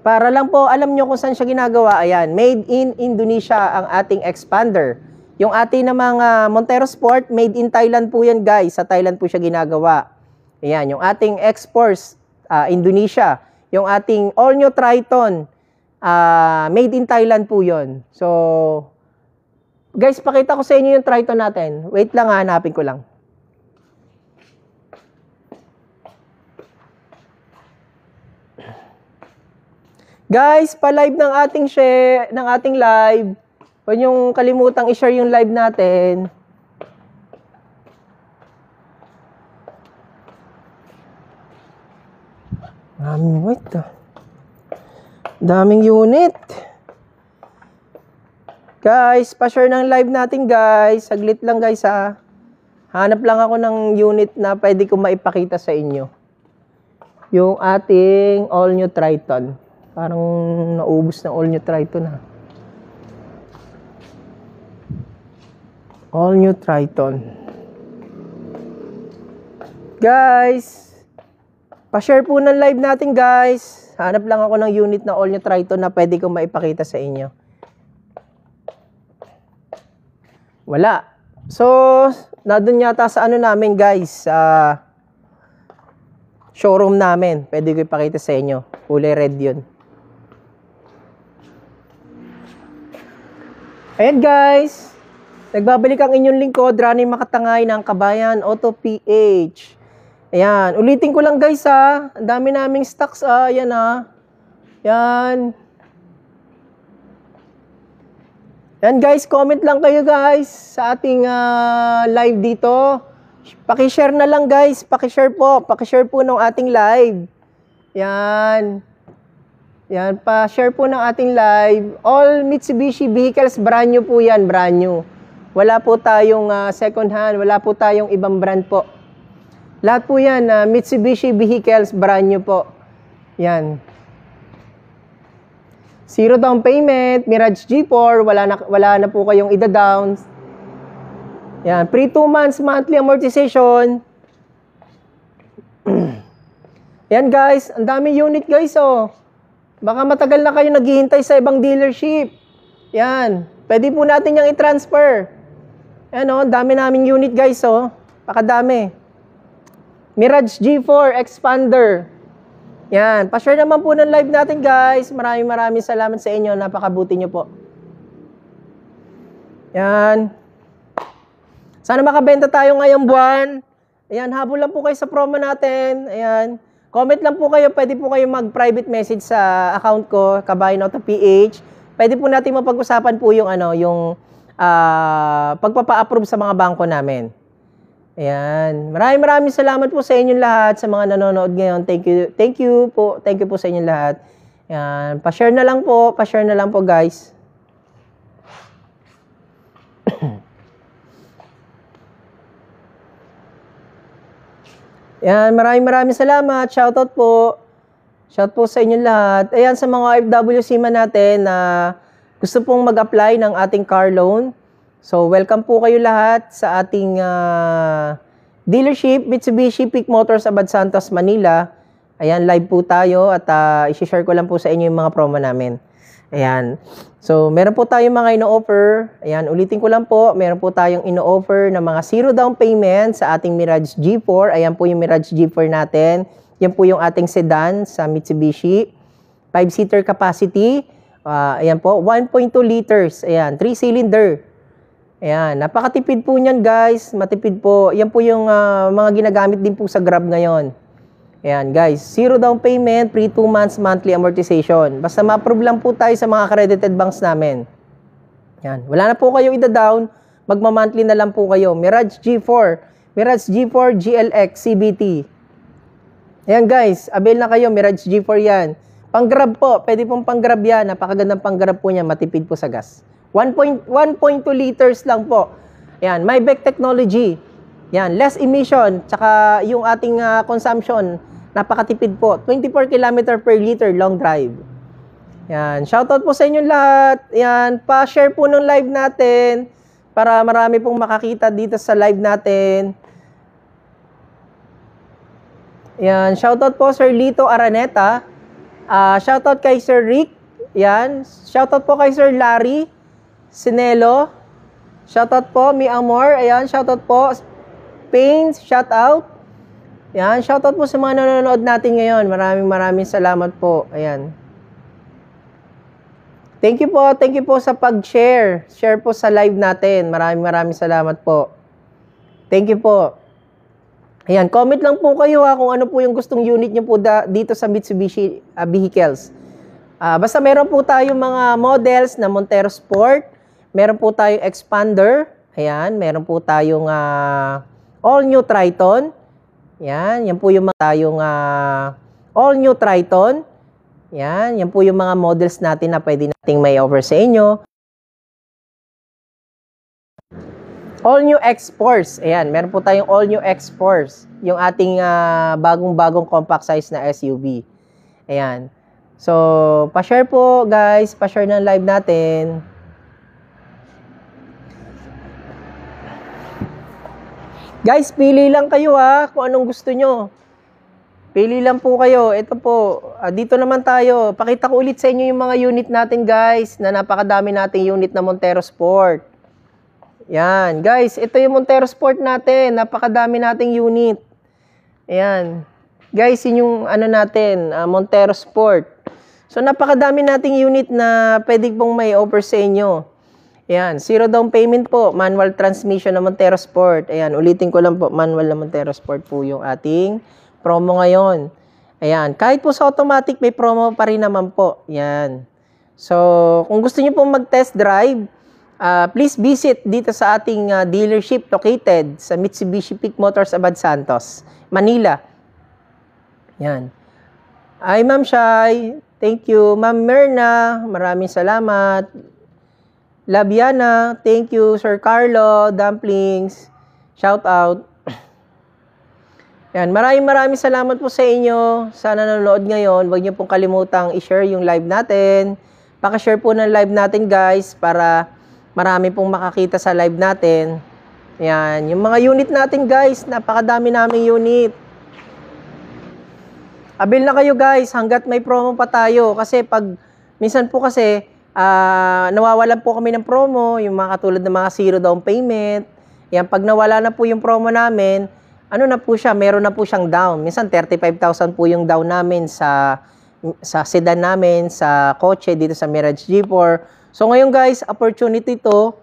Para lang po, alam nyo kung saan siya ginagawa. Ayan, made in Indonesia ang ating Expander. Yung ating namang Montero Sport, made in Thailand po yan, guys. Sa Thailand po siya ginagawa. Ayan, yung ating X-Force, Indonesia. Yung ating all-new Triton, made in Thailand po yun. So, guys, pakita ko sa inyo yung Triton natin. Wait lang, hanapin ko lang. Guys, pa-live ng ating live. Huwag niyong kalimutang i-share yung live natin. Daming unit. Guys, pa-share ng live natin, guys. Saglit lang, guys, ha. Hanap lang ako ng unit na pwede ko maipakita sa inyo. Yung ating all-new Triton. Parang naubos na all-new Triton, ha. All-new Triton. Guys, pa-share po ng live natin, guys. Hanap lang ako ng unit na all-new Triton na pwede kong maipakita sa inyo. Wala. So, nandun yata sa ano namin, guys. Sa showroom namin. Pwede ko ipakita sa inyo. Kulay red yun. Ayan, guys. Nagbabalik ang inyong lingkod, Rani Makatangay ng Kabayan Auto PH. Ayan, ulitin ko lang, guys, ha. Ang dami naming stocks, ayan, ha. Yan. Yan, guys, comment lang kayo, guys, sa ating live dito. Paki-share na lang, guys. Paki-share po. Paki-share po ng ating live. Yan. Yan, pa-share po ng ating live. All Mitsubishi vehicles, brand new po yan, brand new. Wala po tayong second hand, wala po tayong ibang brand po. Lahat po yan, Mitsubishi vehicles, brand new po. Yan. Zero down payment, Mirage G4, wala na po kayong ida-down. Yan, pre 2 months monthly amortization. Yan, guys, ang dami unit, guys, oh. Baka matagal na kayo naghihintay sa ibang dealership. Yan, pwede po natin yung i-transfer. Yan, oh, dami naming unit, guys, oh. Pakadami. Mirage G4 Expander. Yan, pa-share naman po ng live natin, guys. Maraming salamat sa inyo. Napakabuti nyo po. Yan. Sana makabenta tayo ngayong buwan. Ayan, habol lang po kayo sa promo natin. Ayan. Comment lang po kayo. Pwede po kayo mag-private message sa account ko, Kabayan Auto PH. Pwede po natin mapag-usapan po yung pagpapa-approve sa mga bangko namin. Ayan. Maraming salamat po sa inyong lahat, sa mga nanonood ngayon. Thank you po. Thank you po sa inyong lahat. Ayan. Pa-share na lang po. Pa-share na lang po, guys. Ayan. Maraming salamat. Shoutout po. Shout po sa inyong lahat. Ayan, sa mga OFW seaman natin na gusto pong mag-apply ng ating car loan. So, welcome po kayo lahat sa ating dealership, Mitsubishi Peak Motors, Abad Santos, Manila. Ayan, live po tayo at i-share ko lang po sa inyo yung mga promo namin. Ayan. So, meron po tayong mga ino-offer. Ayan, ulitin ko lang po. Meron po tayong ino-offer na mga zero down payment sa ating Mirage G4. Ayan po yung Mirage G4 natin. Yan po yung ating sedan sa Mitsubishi. 5-seater capacity. Ayan po, 1.2 liters. Ayan, 3-cylinder. Ayan, napakatipid po niyan, guys. Matipid po. Yan po yung mga ginagamit din po sa Grab ngayon. Ayan, guys. 0 down payment, pre 2 months monthly amortization. Basta ma-approve lang po tayo sa mga accredited banks namin. Ayan. Wala na po kayong ida-down. Magma-monthly na lang po kayo. Mirage G4. Mirage G4 GLX CBT. Ayan, guys. Avail na kayo. Mirage G4 yan. Pang-grab po. Pwede pong pang-grab yan. Napakagandang pang-grab po niya. Matipid po sa gas. 1.2 liters lang po. Ayan. MyBek technology. Yan. Less emission. Tsaka yung ating consumption. Napakatipid po. 24 km per liter long drive. Yan. Shoutout po sa inyong lahat. Yan. Pa-share po ng live natin para marami pong makakita dito sa live natin. Yan. Shoutout po Sir Lito Araneta. Shoutout kay Sir Rick. Yan. Shoutout po kay Sir Larry Sinelo. Shoutout po Mi Amor. Ayan. Shoutout po Pains. Shoutout. Yan, shoutout po sa mga nanonood natin ngayon. Maraming salamat po. Ayan. Thank you po sa pag-share. Share po sa live natin. Maraming salamat po. Thank you po. Ayan, comment lang po kayo kung ano po yung gustong unit nyo po dito sa Mitsubishi vehicles. Basta meron po tayong mga models na Montero Sport. Meron po tayong Expander. Ayan, meron po tayong all-new Triton. Yan po yung mga tayong all-new Triton. Yan po yung mga models natin na pwede nating may offer sa inyo. All-new X-Force. Ayan, meron po tayong all-new X-Force. Yung ating bagong-bagong compact size na SUV. Ayan. So, pa-share po guys. Pa-share ng live natin. Guys, pili lang kayo kung anong gusto nyo. Pili lang po kayo. Ito po, dito naman tayo. Pakita ko ulit sa inyo yung mga unit natin guys, na napakadami nating unit na Montero Sport. Yan, guys, ito yung Montero Sport natin. Napakadami nating unit. Ayan. Guys, yun yung natin, Montero Sport. So, napakadami nating unit na pwede pong may offer sa inyo. Ayan, 0 down payment po, manual transmission na Montero Sport. Ayan, ulitin ko lang po, manual na Montero Sport po yung ating promo ngayon. Ayan, kahit po sa automatic, may promo pa rin naman po. Ayan. So, kung gusto niyo pong mag-test drive, please visit dito sa ating dealership located sa Mitsubishi Peak Motors Abad Santos, Manila. Ayan. Ay, Ma'am Shai, thank you. Ma'am Merna, maraming salamat. Labiana, thank you. Sir Carlo, Dumplings, shout out. Yan, maraming salamat po sa inyo sa nanonood ngayon. Huwag niyo pong kalimutang i-share yung live natin. Paka-share po ng live natin guys para marami pong makakita sa live natin. Yan, yung mga unit natin guys, napakadami naming unit. Abil na kayo guys hanggat may promo pa tayo kasi pag minsan po kasi nawawalan po kami ng promo, yung mga katulad ng mga 0 down payment. Yan, pag nawala na po yung promo namin, ano na po siya, meron na po siyang down. Minsan 35,000 po yung down namin sa sedan namin, sa kotse dito sa Mirage G4. So ngayon guys, opportunity to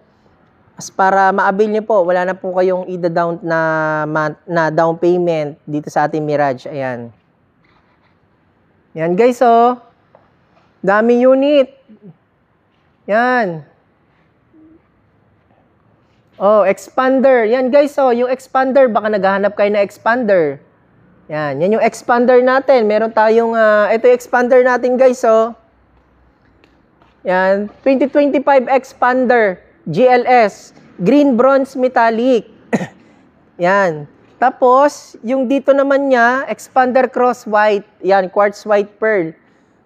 as para ma-avail niyo po. Wala na po kayong ida-down na down payment dito sa ating Mirage. Ayan. Yan guys, daming unit. Yan. Expander. Yan guys, yung expander, baka naghahanap kayo na expander. Yan yung expander natin. Meron tayong, ito yung expander natin guys, Yan, 2025 expander, GLS, green bronze metallic. Yan. Tapos, yung dito naman niya, expander cross white. Yan, quartz white pearl.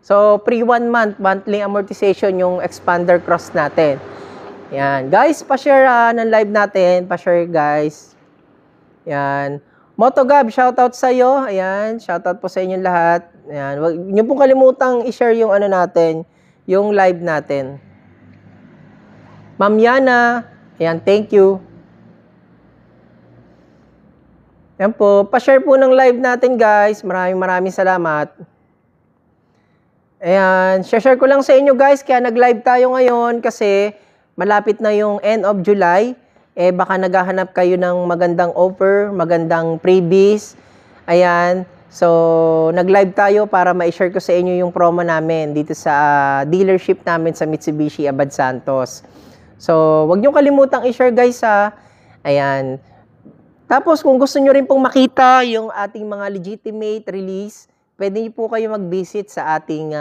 So, pre 1 month, monthly amortization yung expander cross natin. Yan. Guys, pa-share ng live natin. Pa-share, guys. Yan. Motogab, shoutout sa iyo. Ayan, shoutout po sa inyong lahat. Ayan. Huwag niyo pong kalimutang i-share yung natin, yung live natin. Ma'am Yana, ayan, thank you. Ayan po, pa-share po ng live natin, guys. Maraming salamat. Ayan, share ko lang sa inyo guys, kaya nag-live tayo ngayon kasi malapit na yung end of July. Baka naghahanap kayo ng magandang offer, magandang freebies. Ayan, So, nag-live tayo para ma-share ko sa inyo yung promo namin dito sa dealership namin sa Mitsubishi Abad Santos. So, wag niyo kalimutang i-share guys ha. Ayan. Tapos, kung gusto niyo rin pong makita yung ating mga legitimate release, pwede niyo po kayo mag-visit sa ating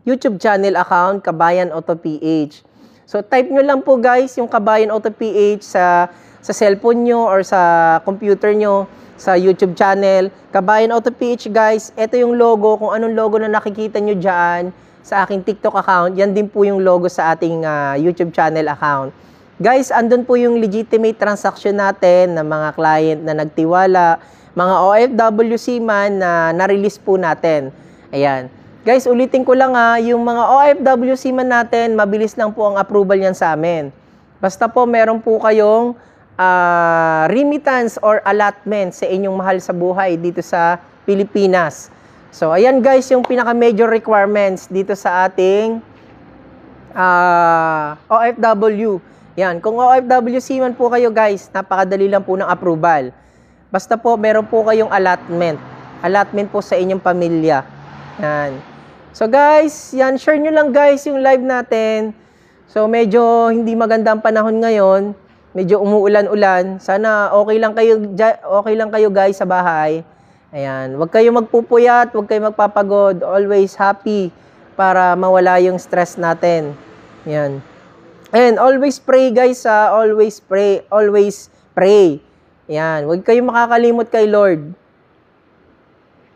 YouTube channel account, Kabayan Auto PH. So, type nyo lang po guys yung Kabayan Auto PH sa cellphone nyo or sa computer nyo, sa YouTube channel. Kabayan Auto PH guys, ito yung logo, kung anong logo na nakikita nyo dyan sa aking TikTok account, yan din po yung logo sa ating YouTube channel account. Guys, andun po yung legitimate transaction natin ng mga client na nagtiwala, mga OFWC man na na-release po natin. Ayan. Guys, ulitin ko lang yung mga OFWC man natin, mabilis lang po ang approval yan sa amin. Basta po meron po kayong remittance or allotment sa inyong mahal sa buhay dito sa Pilipinas. So, ayan guys, yung pinaka-major requirements dito sa ating OFW. Yan, kung OFWC man po kayo guys, napakadali lang po ng approval. Basta po, meron po kayong allotment. Allotment po sa inyong pamilya. Yan. So guys, yan, share nyo lang guys yung live natin. So, medyo hindi maganda ang panahon ngayon. Medyo umuulan-ulan. Sana okay lang kayo guys sa bahay. Ayan, huwag kayo magpupuyat, huwag kayo magpapagod. Always happy para mawala yung stress natin. Ayan. And always pray guys, always pray, always pray. Ayan, huwag kayo makakalimot kay Lord.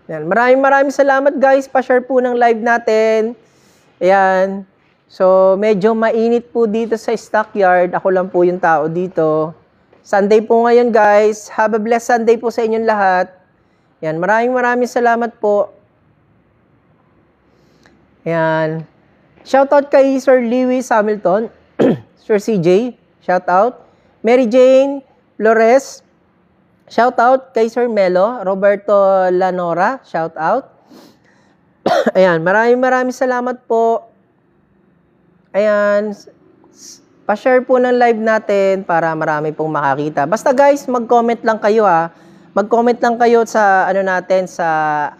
Ayan, maraming salamat guys. Pa-share po ng live natin. Ayan. So, medyo mainit po dito sa stockyard. Ako lang po yung tao dito. Sunday po ngayon guys. Have a blessed Sunday po sa inyong lahat. Yan, maraming salamat po. Yan. Shoutout kay Sir Lewis Hamilton. Sir CJ, shoutout. Mary Jane Flores, shoutout kay Sir Melo. Roberto Lanora, shoutout. Ayan, maraming salamat po. Ayan, pa-share po ng live natin para marami pong makakita. Basta guys, mag-comment lang kayo ha. Mag-comment lang kayo sa ano natin, sa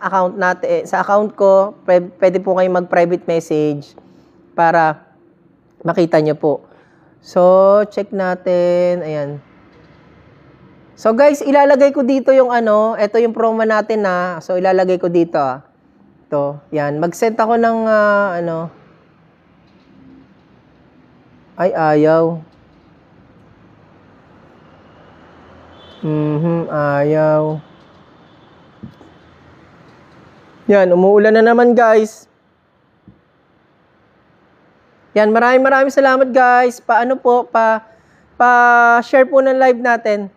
account natin, sa account ko. Pwede po kayong mag-private message para makita nyo po. So, check natin. Ayan. So guys, ilalagay ko dito yung ano, ito yung promo natin na. So ilalagay ko dito ah. Ito, yan. Mag-send ako ng ano. Ay, ayaw. Ayaw. Yan, umuulan na naman guys. Yan, maraming salamat guys. Paano po, pa-share po ng live natin.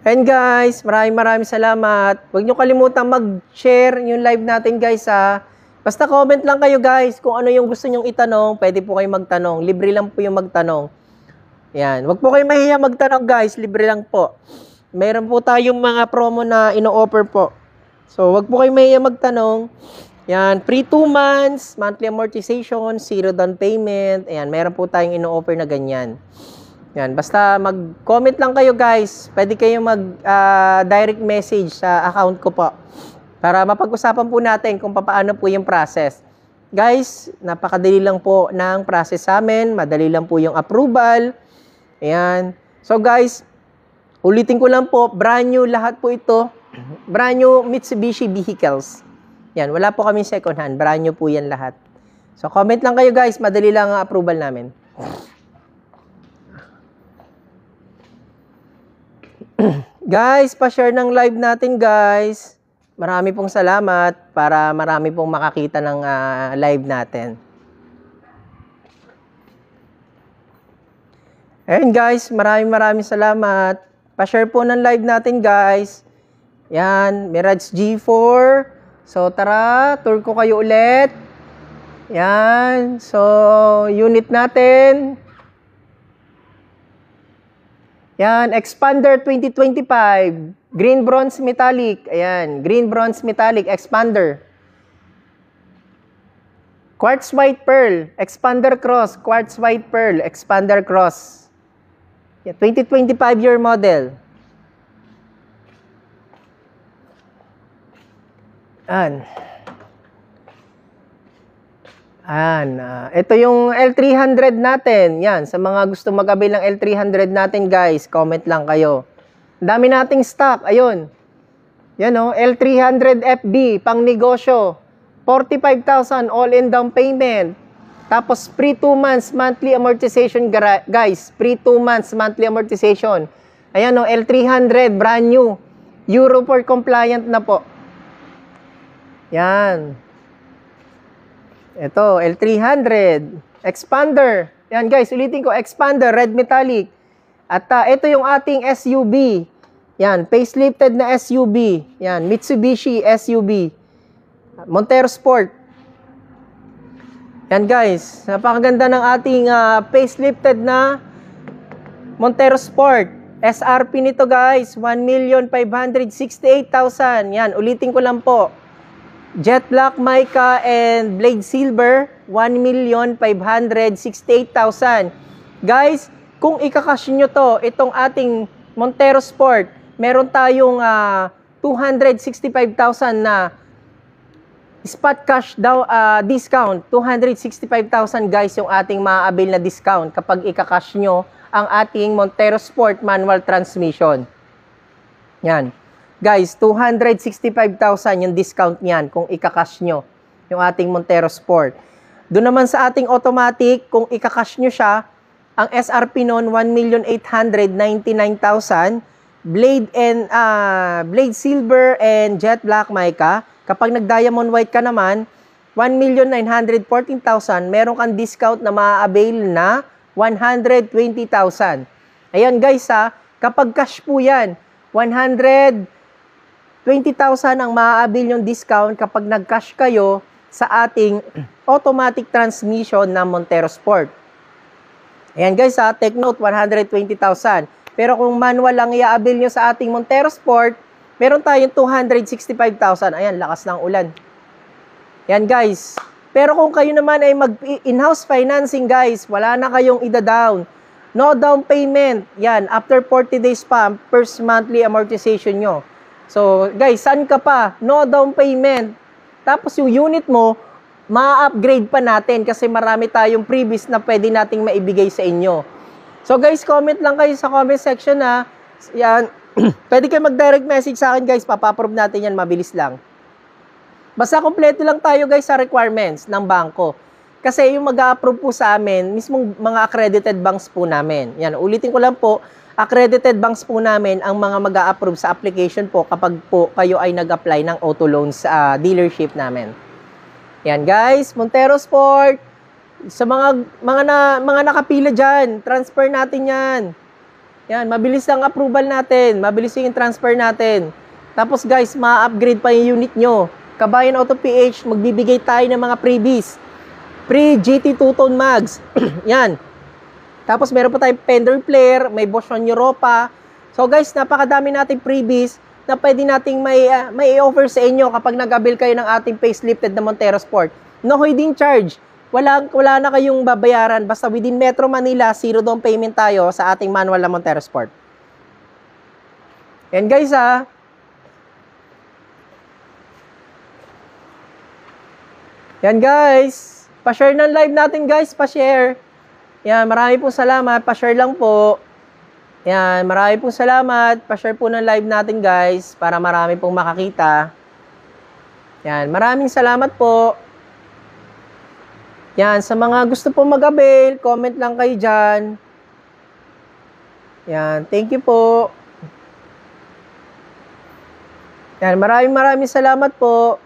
And guys, maraming salamat. Huwag nyo kalimutang mag-share yung live natin guys ha. Basta comment lang kayo guys kung ano yung gusto nyong itanong. Pwede po kayo magtanong. Libre lang po yung magtanong. Yan. Huwag po kayo mahiya magtanong guys. Libre lang po. Meron po tayong mga promo na ino-offer po. So, huwag po kayo mahiya magtanong. Yan. Free 2 months, monthly amortization, 0 down payment. Ayan. Meron po tayong ino-offer na ganyan. Yan, basta mag-comment lang kayo guys. Pwede kayo mag-direct message sa account ko po. Para mapag-usapan po natin kung paano po yung process. Guys, napakadali lang po ng process sa amin. Madali lang po yung approval. Ayan. So guys, ulitin ko lang po, brand new lahat po ito. Brand new Mitsubishi vehicles. Yan, wala po kami second hand. Brand new po yan lahat. So comment lang kayo guys. Madali lang ang approval namin. Guys, pa-share ng live natin guys. Marami pong salamat para marami pong makakita ng live natin. Ayun guys, maraming salamat. Pa-share po ng live natin guys. Yan, Mirage G4. So tara, tour ko kayo ulit. Yan, so unit natin. Yan, Expander 2025. Green Bronze Metallic. Ayan, Green Bronze Metallic Expander. Quartz White Pearl, Expander Cross, Quartz White Pearl, Expander Cross. Yeah, 2025 year model. Yan. Ito yung L300 natin. Yan, sa mga gusto mag-avail ng L300 natin, guys, comment lang kayo. Ang dami nating stock. Ayun. Yan o, L300 FB, pang negosyo. 45,000 all-in down payment. Tapos, free 2 months monthly amortization, guys. Free 2 months monthly amortization. Ayan o, L300, brand new. Euro 4 compliant na po. Yan. Ito, L300. Expander. Yan guys, ulitin ko, Expander, red metallic. At ito yung ating SUV. Yan, facelifted na SUV. Yan, Mitsubishi SUV. Montero Sport. Yan guys, napakaganda ng ating facelifted na Montero Sport. SRP nito guys, 1,568,000. Yan, ulitin ko lang po. Jet Black Mica and Blade Silver, 1,568,000. Guys, kung ikakash nyo to, itong ating Montero Sport, meron tayong 265,000 na spot cash discount. 265,000 guys yung ating maabil na discount kapag ikakash nyo ang ating Montero Sport manual transmission. Yan. Guys, 265,000 yung discount niyan kung ikakash nyo yung ating Montero Sport. Doon naman sa ating automatic, kung ikakash nyo siya, ang SRP noon 1,899,000. Blade Silver and Jet Black Mica. Kapag nag-Diamond White ka naman, 1,914,000. Meron kang discount na ma-avail na 120,000. Ayan guys kapag cash po yan, 120,000 ang maaabil yung discount kapag nag-cash kayo sa ating automatic transmission na Montero Sport. Ayan guys take note, 120,000. Pero kung manual lang i-avail nyo sa ating Montero Sport, meron tayong 265,000. Ayan, lakas ng ulan. Ayan guys. Pero kung kayo naman ay mag-in-house financing guys, wala na kayong ida-down. No down payment. Yan, after 40 days pa, first monthly amortization nyo. So, guys, saan ka pa? No down payment. Tapos yung unit mo, ma-upgrade pa natin kasi marami tayong previous na pwede nating maibigay sa inyo. So, guys, comment lang kayo sa comment section Yan. Pwede kayo mag-direct message sa akin, guys. Papa-approve natin yan. Mabilis lang. Basta kompleto lang tayo, guys, sa requirements ng bangko. Kasi yung mag-approve po sa amin, mismong mga accredited banks po namin. Yan, ulitin ko lang po, accredited banks po namin ang mga mag-a-approve sa application po kapag po kayo ay nag-apply ng auto loans sa dealership namin. Yan guys, Montero Sport. Sa mga nakapila dyan, transfer natin yan. Yan, mabilis ang approval natin. Mabilis yung transfer natin. Tapos guys, ma-upgrade pa yung unit nyo. Kabayan Auto PH, magbibigay tayo ng mga freebies. Free GT 2-tone mags. Yan. Tapos meron pa tayong fender flare, may Bosch on Europa. So guys, napakadami nating freebies na pwede nating may offer sa inyo kapag nag-avail kayo ng ating facelifted na Montero Sport. No hidden charge. Wala na kayong babayaran. Basta within Metro Manila, zero down payment tayo sa ating manual na Montero Sport. Yan guys Yan guys. Pa-share ng live natin guys. Pa-share. Yan, marami pong salamat. Pa-share lang po. Yan, marami pong salamat. Pa-share po ng live natin guys para marami pong makakita. Yan, maraming salamat po. Yan, sa mga gusto pong mag-avail, comment lang kayo dyan. Yan, thank you po. Yan, maraming salamat po.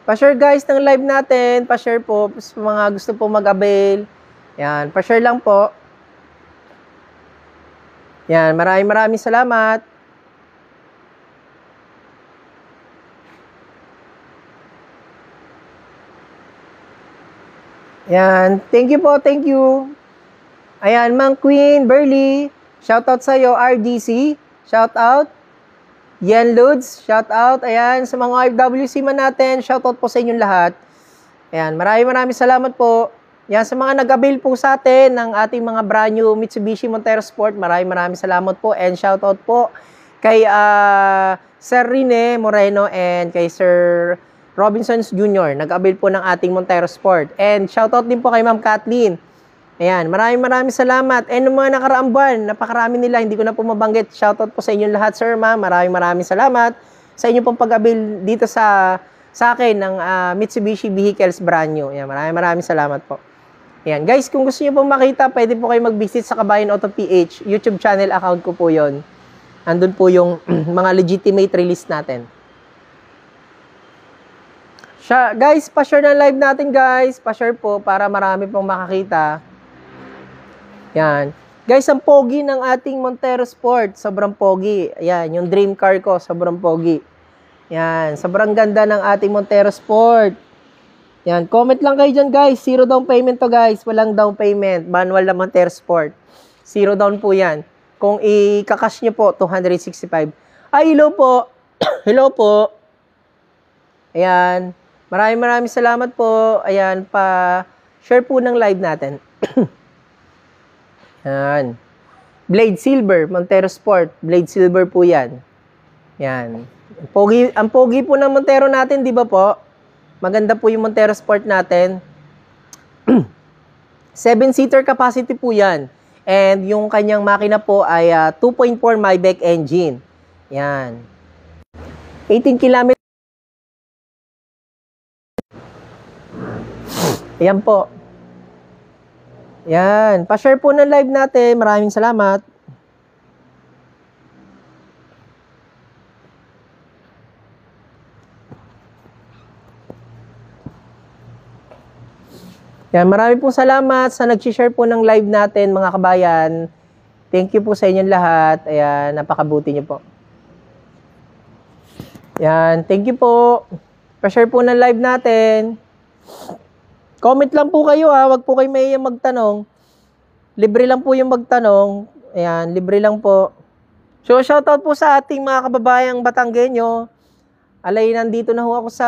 Pa-share guys ng live natin. Pa-share po sa mga gusto pong mag-avail. Yan, pa-share lang po. Yan, maraming salamat. Yan, thank you po, thank you. Ayan, Mang Queen, Burley, shoutout sa iyo, RDC, shoutout. Yan, Lods, shoutout. Ayan, sa mga FWC man natin, shoutout po sa inyong lahat. Ayan, maraming salamat po. Yan, sa mga nag-avail po sa atin ng ating mga brand new Mitsubishi Montero Sport, maraming salamat po and shoutout po kay Sir Rene Moreno and kay Sir Robinsons Jr. Nag-avail po ng ating Montero Sport. And shoutout din po kay Ma'am Kathleen. Ayan, maraming salamat. And ng mga nakaraang buwan, napakarami nila, hindi ko na po mabanggit. Shoutout po sa inyong lahat, Sir, Ma'am. Maraming salamat sa inyo pong pag-avail dito sa akin ng Mitsubishi Vehicles brand new. Ayan, maraming salamat po. Ayan, guys, kung gusto niyo pong makita, pwede po kayo mag-visit sa Kabayan Auto PH. YouTube channel account ko po yon. Andun po yung mga legitimate release natin. Guys, pa-share na live natin, guys. Pa-share po para marami pong makakita. Yan. Guys, ang pogi ng ating Montero Sport. Sobrang pogi. Ayan, yung dream car ko, sobrang pogi. Yan, sobrang ganda ng ating Montero Sport. Yan, comment lang kayo dyan, guys. 0 down payment to, guys. Walang down payment. Manual na Montero Sport. 0 down po yan. Kung i-cash nyo po, 265. Ay, hello po. Hello po. Ayan. Maraming salamat po. Ayan, pa-share po ng live natin. Yan. Blade Silver, Montero Sport. Blade Silver po yan. Yan. Ang pogi po ng Montero natin, di ba po? Maganda po yung Montero Sport natin. 7-seater capacity po yan. And yung kanyang makina po ay 2.4 Maybach engine. Yan. 18 km. Ayan po. Yan. Pa-share po ng live natin. Maraming salamat. Yan, marami pong salamat sa nag-share po ng live natin, mga kabayan. Thank you po sa inyong lahat. Ayan, napakabuti niyo po. Yan, thank you po. Pa-share po ng live natin. Comment lang po kayo ha, wag po kayo mahihiyang magtanong. Libre lang po yung magtanong. Ayan, libre lang po. So, shoutout po sa ating mga kababayang Batanggenyo. Alay, nandito na ho ako sa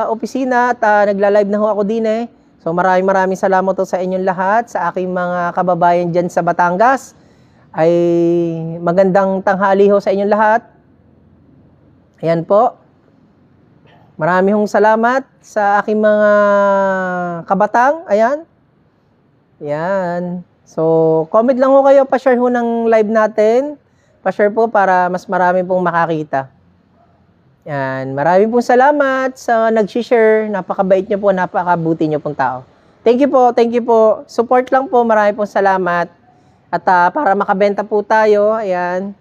opisina at nagla-live na ho ako din eh. So maraming salamat po sa inyong lahat, sa aking mga kababayan dyan sa Batangas. Ay magandang tanghali ho sa inyong lahat. Ayan po. Maraming salamat sa aking mga kabatang. Ayan. Ayan. So comment lang ho kayo, pa-share ho ng live natin. Pa-share po para mas marami pong makakita. Yan, maraming pong salamat sa nag-share. Napakabait niyo po, napakabuti niyo pong tao. Thank you po, thank you po. Support lang po, maraming pong salamat. At para makabenta po tayo, ayan.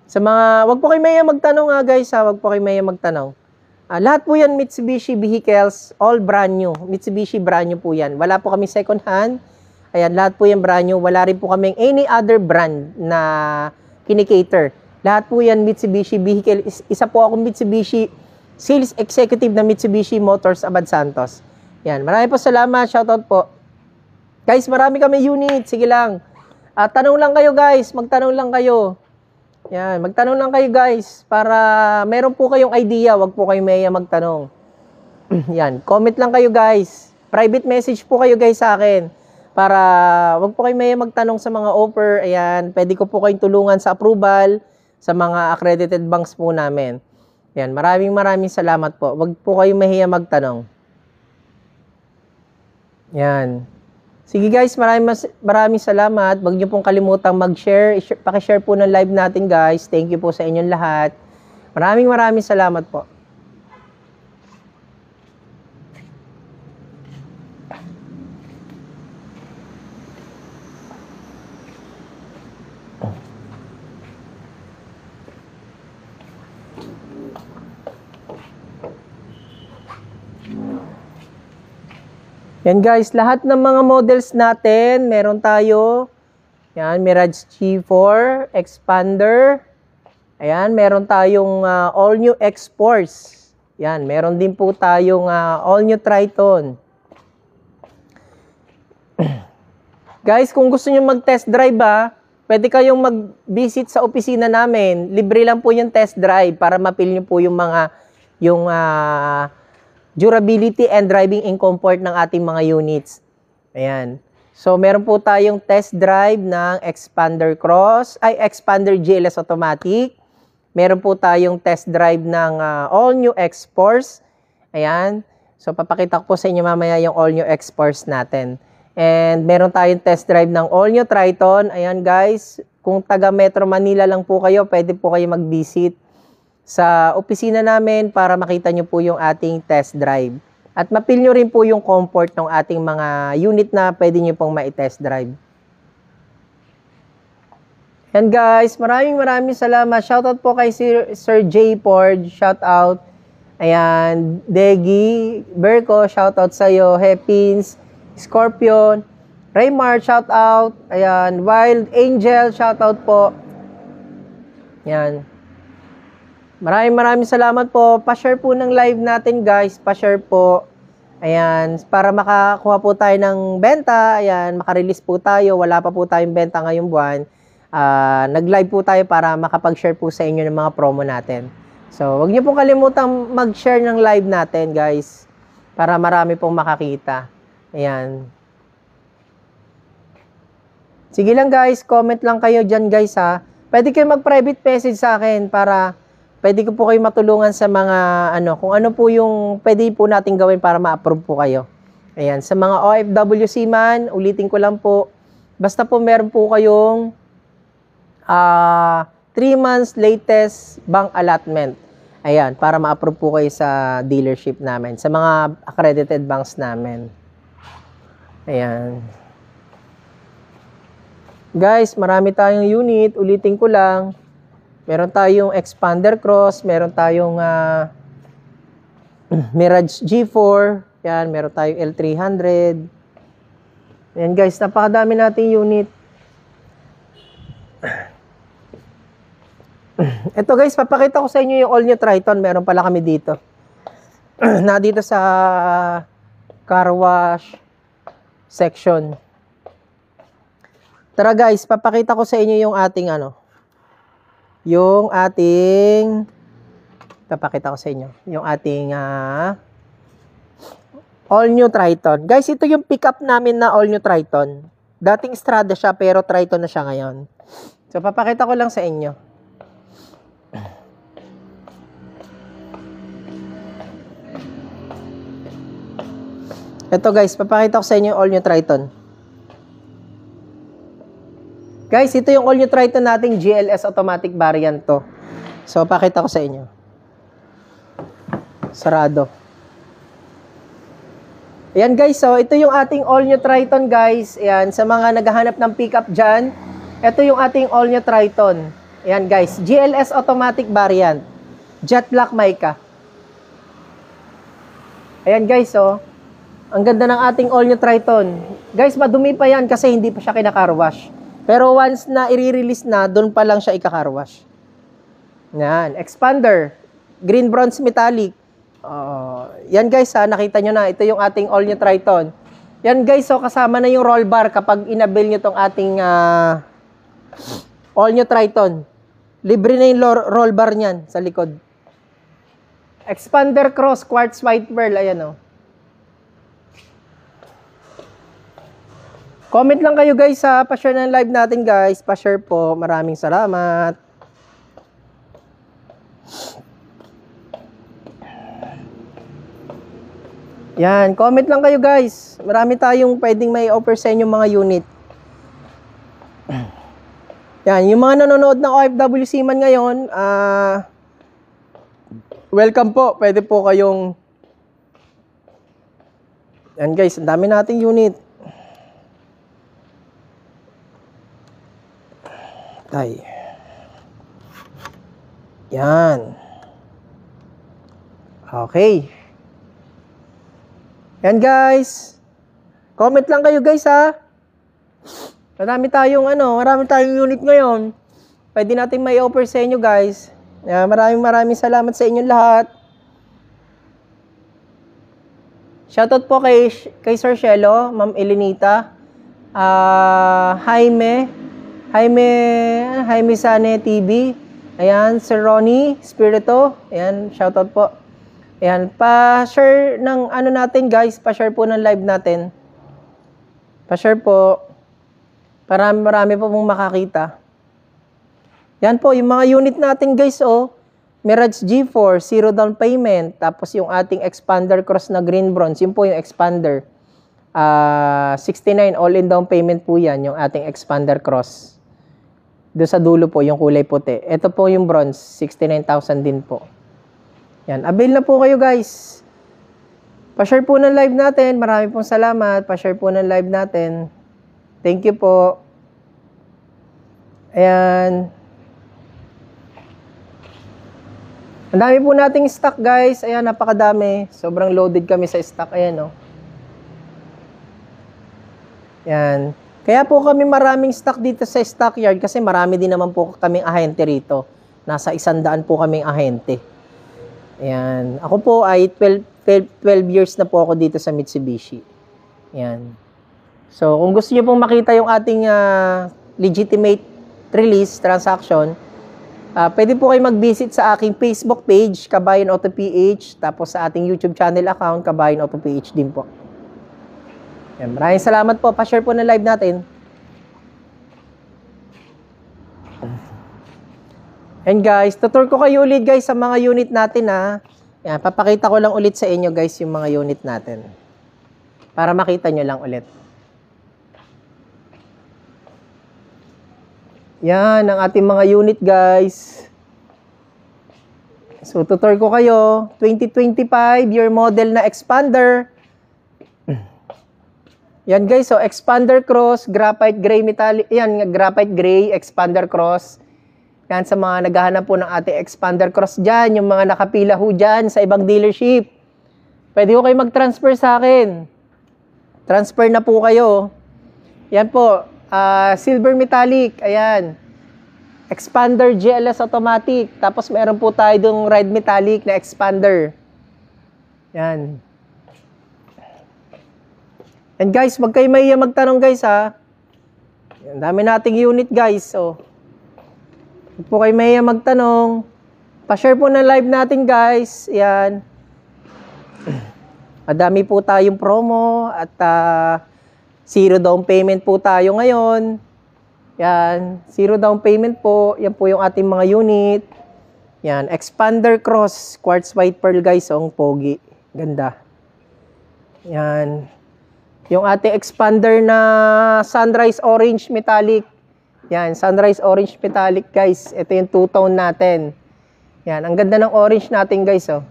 Sa mga, wag po kayo maya magtanong guys, wag po kayo maya magtanong. Lahat po yan Mitsubishi vehicles, all brand new. Mitsubishi brand new po yan. Wala po kami second hand. Ayan, lahat po yan brand new. Wala rin po kaming any other brand na kinikater. Lahat po yan Mitsubishi vehicle. Isa po akong Mitsubishi Sales Executive na Mitsubishi Motors Abad Santos. Yan, marami po salamat. Shoutout po. Guys, marami kami unit. Sige lang. Tanong lang kayo guys. Magtanong lang kayo. Yan, magtanong lang kayo guys. Para meron po kayong idea. Wag po kayo maya magtanong. Yan, comment lang kayo guys. Private message po kayo guys sa akin. Para wag po kayo maya magtanong sa mga offer. Ayan, pwede ko po kayong tulungan sa approval sa mga accredited banks po namin. Yan, maraming salamat po. Wag po kayo mahiya magtanong. Yan. Sige guys, maraming salamat. Wag niyo pong kalimutang mag-share. Paki-share po ng live natin guys. Thank you po sa inyong lahat. Maraming salamat po. Yan guys, lahat ng mga models natin, meron tayo. Yan, Mirage G4, Expander. Ayan, meron tayong all new X-Force. Yan, meron din po tayong all new Triton. Guys, kung gusto niyo mag-test drive pwede kayong mag-visit sa opisina namin. Libre lang po yung test drive para mapil niyo po yung mga yung durability and driving in comfort ng ating mga units. Ayan. So, meron po tayong test drive ng Expander GLS Automatic. Meron po tayong test drive ng all-new X-Force. Ayan. So, papakita ko po sa inyo mamaya yung all-new X-Force natin. And meron tayong test drive ng all-new Triton. Ayan guys, kung taga Metro Manila lang po kayo, pwede po kayo mag-visit sa opisina namin para makita nyo po yung ating test drive. At mapil nyo rin po yung comfort ng ating mga unit na pwede nyo pong ma-test drive. And guys, maraming salamat. Shoutout po kay Sir J. Ford. Shoutout. Ayan, Degi, Berko, shoutout sa'yo. Hepins, Scorpion, Raymar, shoutout. Ayan, Wild Angel, shoutout po. Ayan. Maraming salamat po. Pa-share po ng live natin guys. Pa-share po. Ayan. Para makakuha po tayo ng benta. Ayan. Makarelease po tayo. Wala pa po tayong benta ngayong buwan. Nag-live po tayo para makapag-share po sa inyo ng mga promo natin. So, wag niyo pong kalimutang mag-share ng live natin guys. Para marami pong makakita. Ayan. Sige lang guys. Comment lang kayo dyan guys ha. Pwede kayo mag-private message sa akin para pwede ko po kayo matulungan sa mga kung ano po yung pwede po natin gawin para ma-approve po kayo. Ayan, sa mga OFWC man, ulitin ko lang po, basta po meron po kayong 3 months latest bank allotment. Ayan, para ma-approve po kayo sa dealership namin, sa mga accredited banks namin. Ayan. Guys, marami tayong unit, ulitin ko lang. Meron tayong Expander Cross, meron tayong Mirage G4, yan, meron tayong L300. Yan guys, napakadami nating unit. Ito guys, papakita ko sa inyo yung all-new Triton. Meron pala kami dito. Na dito sa car wash section. Tara guys, papakita ko sa inyo yung ating papakita ko sa inyo yung ating all-new Triton. Guys, ito yung pickup namin na all-new Triton. Dating Strada siya, pero Triton na siya ngayon. So, papakita ko lang sa inyo. Ito guys, papakita ko sa inyo yung all-new Triton. Guys, ito yung all-new Triton nating GLS automatic variant to. So, pakita ko sa inyo. Sarado. Ayan guys, so ito yung ating all-new Triton guys. Ayan, sa mga naghahanap ng pickup dyan, ito yung ating all-new Triton. Ayan guys, GLS automatic variant. Jet black mica. Ayan guys, so ang ganda ng ating all-new Triton. Guys, madumi pa yan kasi hindi pa siya kina-car wash. Pero once na i-release na, doon pa lang siya ika-car wash. Yan, Expander, green bronze metallic. Yan guys ha, nakita nyo na, ito yung ating all-new Triton. Yan guys, so kasama na yung roll bar kapag inabil nyo tong ating all-new Triton. Libre na yung roll bar nyan sa likod. Expander Cross, quartz white pearl, ayan o. Comment lang kayo guys ha, pa-share ng live natin guys, pa-share po, maraming salamat. Yan, comment lang kayo guys, marami tayong pwedeng may offer sa inyong mga unit. Yan, yung mga nanonood ng OFWC man ngayon, welcome po, pwede po kayong, yan guys, ang dami nating unit. Tay. Yan. Okay. Yan guys. Comment lang kayo guys ha. Marami tayong unit ngayon. Pwede natin may offer sa inyo guys. Maraming salamat sa inyong lahat. Shoutout po kay Sir Shelo, Ma'am Elenita, Jaime Sane TV. Ayan, Sir Ronnie Spirito. Ayan, shoutout po. Ayan, pa-share ng ano natin guys, pa-share po ng live natin. Pa-share po. Marami po pong makakita. Yan po, yung mga unit natin guys, oh. Mirage G4, 0 down payment. Tapos yung ating expander cross na green bronze, yun po yung expander. 69 all-in down payment po yan, yung ating expander cross. Doon sa dulo po, yung kulay puti. Ito po yung bronze, 69,000 din po. Yan, avail na po kayo guys. Pa-share po ng live natin. Marami pong salamat. Pa-share po ng live natin. Thank you po. Ayan. Ang dami po nating stock guys. Ayan, napakadami. Sobrang loaded kami sa stock. Ayan, oh. Ayan. Kaya po kami maraming stock dito sa stockyard kasi marami din naman po kaming ahente rito. Nasa 100 po kaming ahente. Ayan. Ako po ay 12 years na po ako dito sa Mitsubishi. Ayan. So, kung gusto niyo pong makita yung ating legitimate release transaction, pwede po kayo mag-visit sa aking Facebook page, Kabayan Auto PH, tapos sa ating YouTube channel account, Kabayan Auto PH din po. Ayan. Maraming salamat po. Pa-share po ng live natin. And guys, tutur ko kayo ulit guys sa mga unit natin ha. Yan, papakita ko lang ulit sa inyo guys yung mga unit natin. Para makita nyo lang ulit. Yan, ang ating mga unit guys. So, tutur ko kayo. 2025, year model na expander. Yan guys, so expander cross, graphite gray metallic. Yan, graphite gray, expander cross. Yan, sa mga naghahanap po ng ating expander cross dyan, yung mga nakapila ho dyan sa ibang dealership. Pwede ko kayo mag-transfer sa akin. Transfer na po kayo. Yan po, silver metallic, ayan. Expander GLS automatic. Tapos meron po tayo dong red metallic na expander. Yan. And guys, wag kayo mahiya magtanong guys ha. Yan, dami nating unit guys, so huwag po kayo mahiya magtanong. Pa-share po ng live natin guys. Yan. Madami po tayong promo at 0 down payment po tayo ngayon. Yan. 0 down payment po. Yan po yung ating mga unit. Yan. Expander cross. Quartz white pearl guys. Ang pogi. Ganda. Yan. Yung ating expander na sunrise orange metallic. Yan, sunrise orange metallic guys. Ito yung two-tone natin. Yan, ang ganda ng orange natin guys, oh.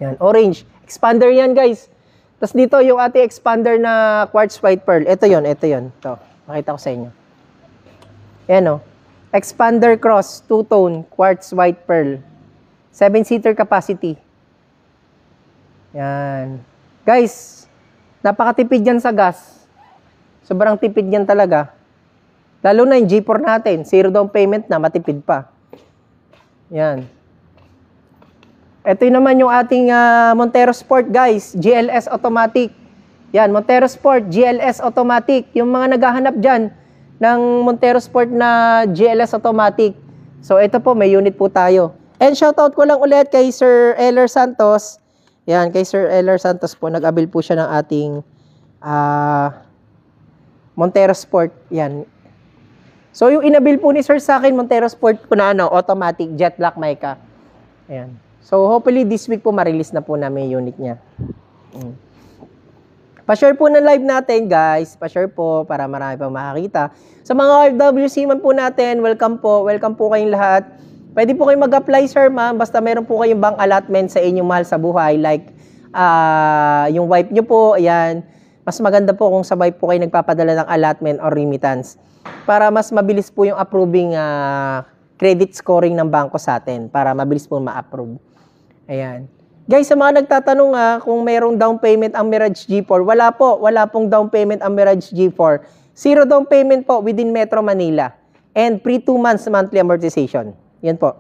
Yan, orange. Expander yan guys. Tapos dito yung ating expander na quartz white pearl. Ito yon, ito yon. Ito, makita ko sa inyo. Yan, oh. Expander cross, two-tone, quartz white pearl. 7-seater capacity. Yan. Guys, napakatipid yan sa gas. Sobrang tipid yan talaga. Lalo na yung G4 natin, 0 down payment na, matipid pa. Yan. Ito naman yung ating Montero Sport guys, GLS automatic. Yan, Montero Sport, GLS automatic. Yung mga naghahanap dyan ng Montero Sport na GLS automatic. So ito po, may unit po tayo. And shoutout ko lang ulit kay Sir Eller Santos. Yan, kay Sir Eller Santos po, nag-avail po siya ng ating Montero Sport. Yan. So, yung inabil po ni Sir sa akin, Montero Sport po na automatic, jet black mica. Ayan. So, hopefully this week po ma-release na po namin yung unit niya. Pa-share po ng live natin, guys. Pa-share po para marami pang makakita. Sa mga OFWC man po natin, welcome po. Welcome po kayong lahat. Pwede po kayong mag-apply, sir, ma'am. Basta meron po kayong bank allotment sa inyong mahal sa buhay. Like, yung wife nyo po, ayan. Mas maganda po kung sabay po kayo nagpapadala ng allotment or remittance. Para mas mabilis po yung approving credit scoring ng bangko sa atin. Para mabilis po ma-approve. Ayan. Guys, sa mga nagtatanong kung mayroong down payment ang Mirage G4, wala po. Wala pong down payment ang Mirage G4. 0 down payment po within Metro Manila. And pre 2 months monthly amortization. Yan po.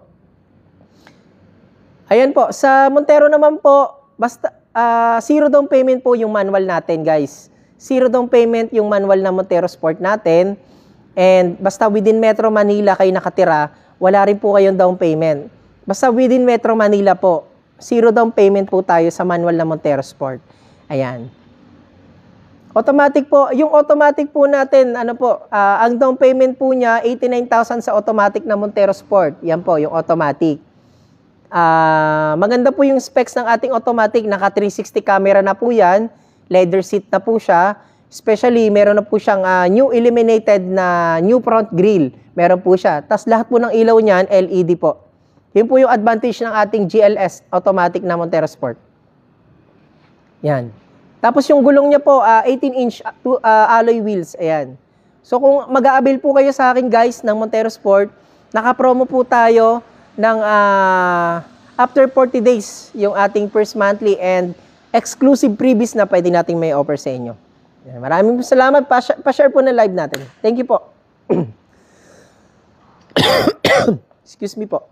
Ayan po. Sa Montero naman po, basta 0 down payment po yung manual natin, guys. 0 down payment yung manual na Montero Sport natin. And basta within Metro Manila kayo nakatira, wala rin po kayong down payment. Basta within Metro Manila po, zero down payment po tayo sa manual na Montero Sport. Ayan. Automatic po, yung automatic po natin, ano po, ang down payment po niya, 89,000 sa automatic na Montero Sport. Yan po, yung automatic. Maganda po yung specs ng ating automatic. Naka 360 camera na po yan. Leather seat na po siya. Especially, meron na po siyang new illuminated na new front grille. Meron po siya. Tapos lahat po ng ilaw niyan, LED po. Yun po yung advantage ng ating GLS automatic na Montero Sport. Yan. Tapos yung gulong niya po, 18-inch alloy wheels. Ayan. So kung mag-a-avail po kayo sa akin guys ng Montero Sport, naka-promo po tayo ng after 40 days yung ating first monthly and exclusive freebies na pwede nating may offer sa inyo. Yan. Maraming salamat. Pa-share po na live natin. Thank you po. Excuse me po.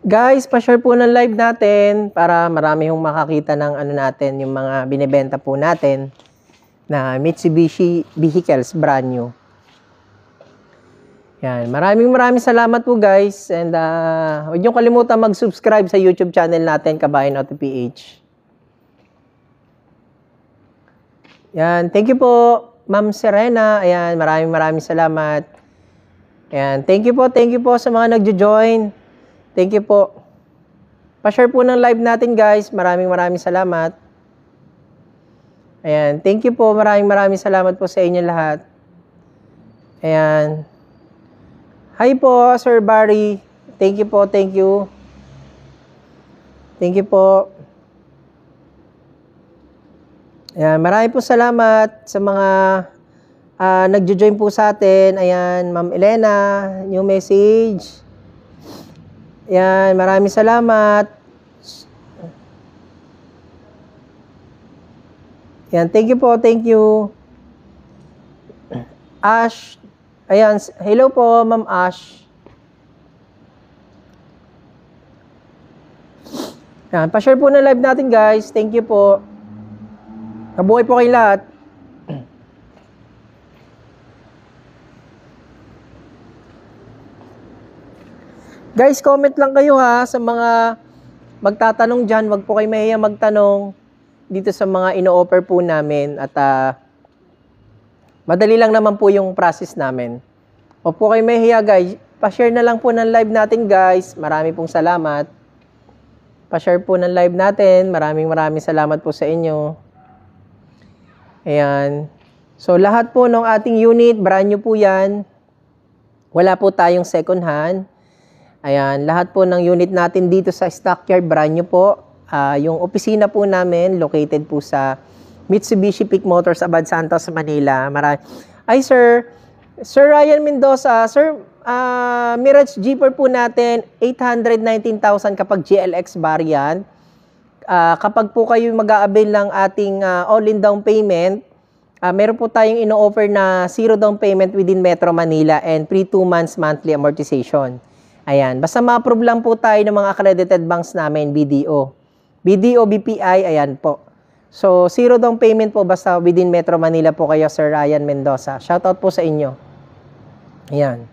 Guys, pa-share po ng live natin para marami yung makakita ng ano natin, yung mga binibenta po natin na Mitsubishi vehicles, brand new. Yan, maraming salamat po guys. And huwag niyong kalimutan mag-subscribe sa YouTube channel natin, Kabayan Auto PH. Yan, thank you po, Ma'am Serena. Ayan, maraming salamat. Ayan, thank you po sa mga nagjo-join. Thank you po. Pa-share po ng live natin guys. Maraming salamat. Ayan. Thank you po. Maraming salamat po sa inyo lahat. Ayan. Hi po, Sir Barry. Thank you po. Thank you. Thank you po. Ayan. Maraming po salamat sa mga nagjo-join po sa atin. Ayan. Ma'am Elena. New message. Yan, maraming salamat. Yan, thank you po, thank you. Ash, ayan, hello po, Ma'am Ash. Yan, pa-share po na live natin guys, thank you po. Mabuhay po kayo lahat. Guys, comment lang kayo ha sa mga magtatanong dyan. Wag po kayo mahiya magtanong dito sa mga ino-offer po namin. At madali lang naman po yung process namin. Wag po kayo mahiya guys. Pa-share na lang po ng live natin guys. Marami pong salamat. Pa-share po ng live natin. Maraming salamat po sa inyo. Ayan. So lahat po ng ating unit, brand new po yan. Wala po tayong second hand. Ayan, lahat po ng unit natin dito sa Stockyard, brand new po. Yung opisina po namin, located po sa Mitsubishi Peak Motors, Abad Santos, Manila. Ay, sir. Sir Ryan Mendoza. Sir, Mirage Jeeper po natin, 819,000 kapag GLX variant. Kapag po kayo mag-a-avail ng ating all-in down payment, meron po tayong ino-offer na zero down payment within Metro Manila and free 2 months monthly amortization. Ayan, basta ma-approve lang po tayo ng mga accredited banks namin, BDO. BDO, BPI, ayan po. So, zero down payment po basta within Metro Manila po kayo, Sir Ryan Mendoza. Shoutout po sa inyo. Ayan.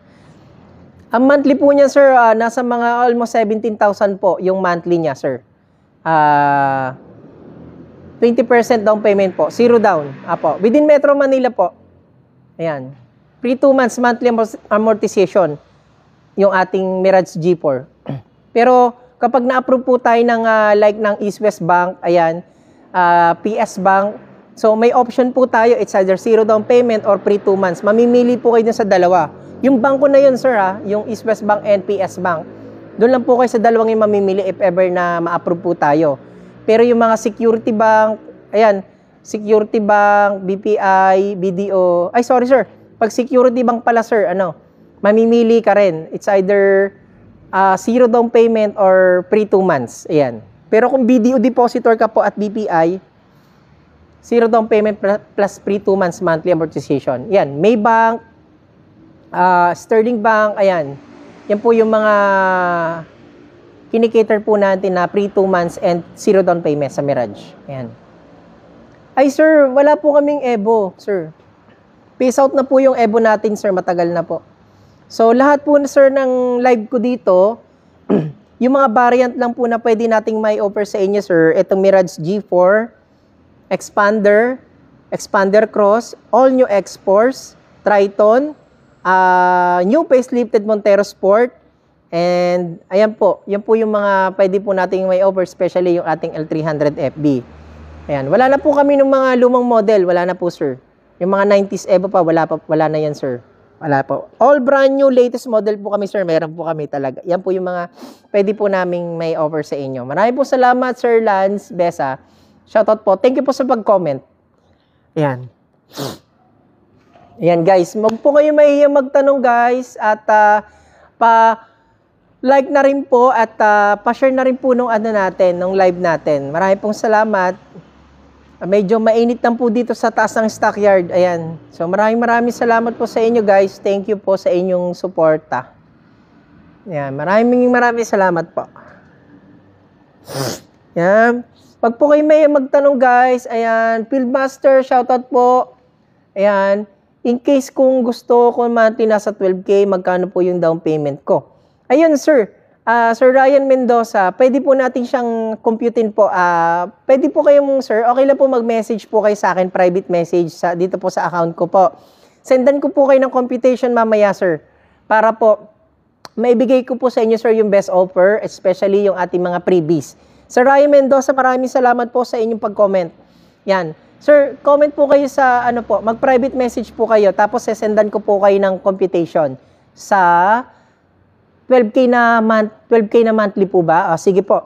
Ang monthly po niya, sir, nasa mga almost 17,000 po yung monthly niya, sir. 20% down payment po. Zero down. Apo. Within Metro Manila po. Ayan. Free 2 months monthly amortization yung ating Mirage G4. Pero kapag na-approve po tayo ng like ng East West Bank, ayan, PS Bank, so may option po tayo, it's either zero down payment or free 2 months. Mamimili po kayo dun sa dalawa. Yung bangko na yun, sir, yung East West Bank and PS Bank. Doon lang po kayo sa dalawang yung mamimili if ever na ma-approve po tayo. Pero yung mga security bank, ayan, security bank, BPI, BDO, ay sorry sir, pag security bank pala sir, mamimili ka rin. It's either 0 down payment or pre 2 months. Ayan. Pero kung BDO depositor ka po at BPI, 0 down payment plus pre 2 months monthly amortization. Ayan. Maybank, Sterling Bank, ayan. Yan po yung mga kinikater po natin na pre 2 months and 0 down payment sa Mirage. Ayan. Ay sir, wala po kaming EBO, sir. Peace out na po yung EBO natin, sir. Matagal na po. So, lahat po, sir, ng live ko dito, yung mga variant lang po na pwede nating may offer sa inyo, sir. Itong Mirage G4, Expander, Expander Cross, all new X-Force, Triton, new facelifted Montero Sport, and ayan po, yan po yung mga pwede po nating may offer, especially yung ating L300FB. Ayan, wala na po kami ng mga lumang model, wala na po, sir. Yung mga 90s Evo pa, wala na yan, sir. Wala po. All brand new, latest model po kami, sir. Meron po kami talaga. Yan po yung mga pwede po naming may offer sa inyo. Maraming po salamat, Sir Lance Besa. Shoutout po. Thank you po sa pag-comment. Ayan. Ayan, guys. Huwag po kayo mahihiyang magtanong, guys. At pa-like na rin po at pa-share na rin po nung nung live natin. Maraming pong salamat. Medyo mainit lang po dito sa taas ng stockyard. Ayan. So maraming salamat po sa inyo, guys. Thank you po sa inyong suporta. Ayan. Maraming salamat po. Ayan. Pag po kayo may magtanong, guys, ayan, Fieldmaster, shoutout po. Ayan. In case kung gusto ko monthly nasa 12K, magkano po yung down payment ko? Ayun, sir. Sir Ryan Mendoza, pwede po natin siyang computein po. Pwede po kayong, sir, okay lang po mag-message po kayo sa akin, private message dito po sa account ko po. Sendan ko po kayo ng computation mamaya, sir. Para po, maibigay ko po sa inyo, sir, yung best offer, especially yung ating mga freebies. Sir Ryan Mendoza, maraming salamat po sa inyong pag-comment. Yan. Sir, comment po kayo sa, mag-private message po kayo, tapos sesendan ko po kayo ng computation sa 12K na monthly po ba? Sige po.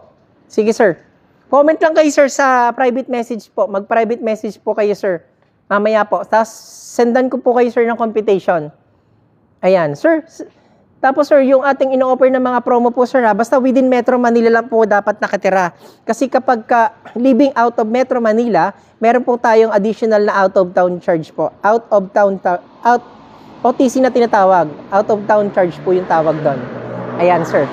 Sige, sir. Comment lang kayo, sir, sa private message po. Mag-private message po kayo, sir. Mamaya po. Tapos, sendan ko po kayo, sir, ng computation. Ayan, sir. Tapos, sir, yung ating ino-offer ng mga promo po, sir, basta within Metro Manila lang po dapat nakatira. Kasi kapag living out of Metro Manila, meron po tayong additional na out-of-town charge po. OTC na tinatawag. Out-of-town charge po yung tawag doon. Ayan, sir.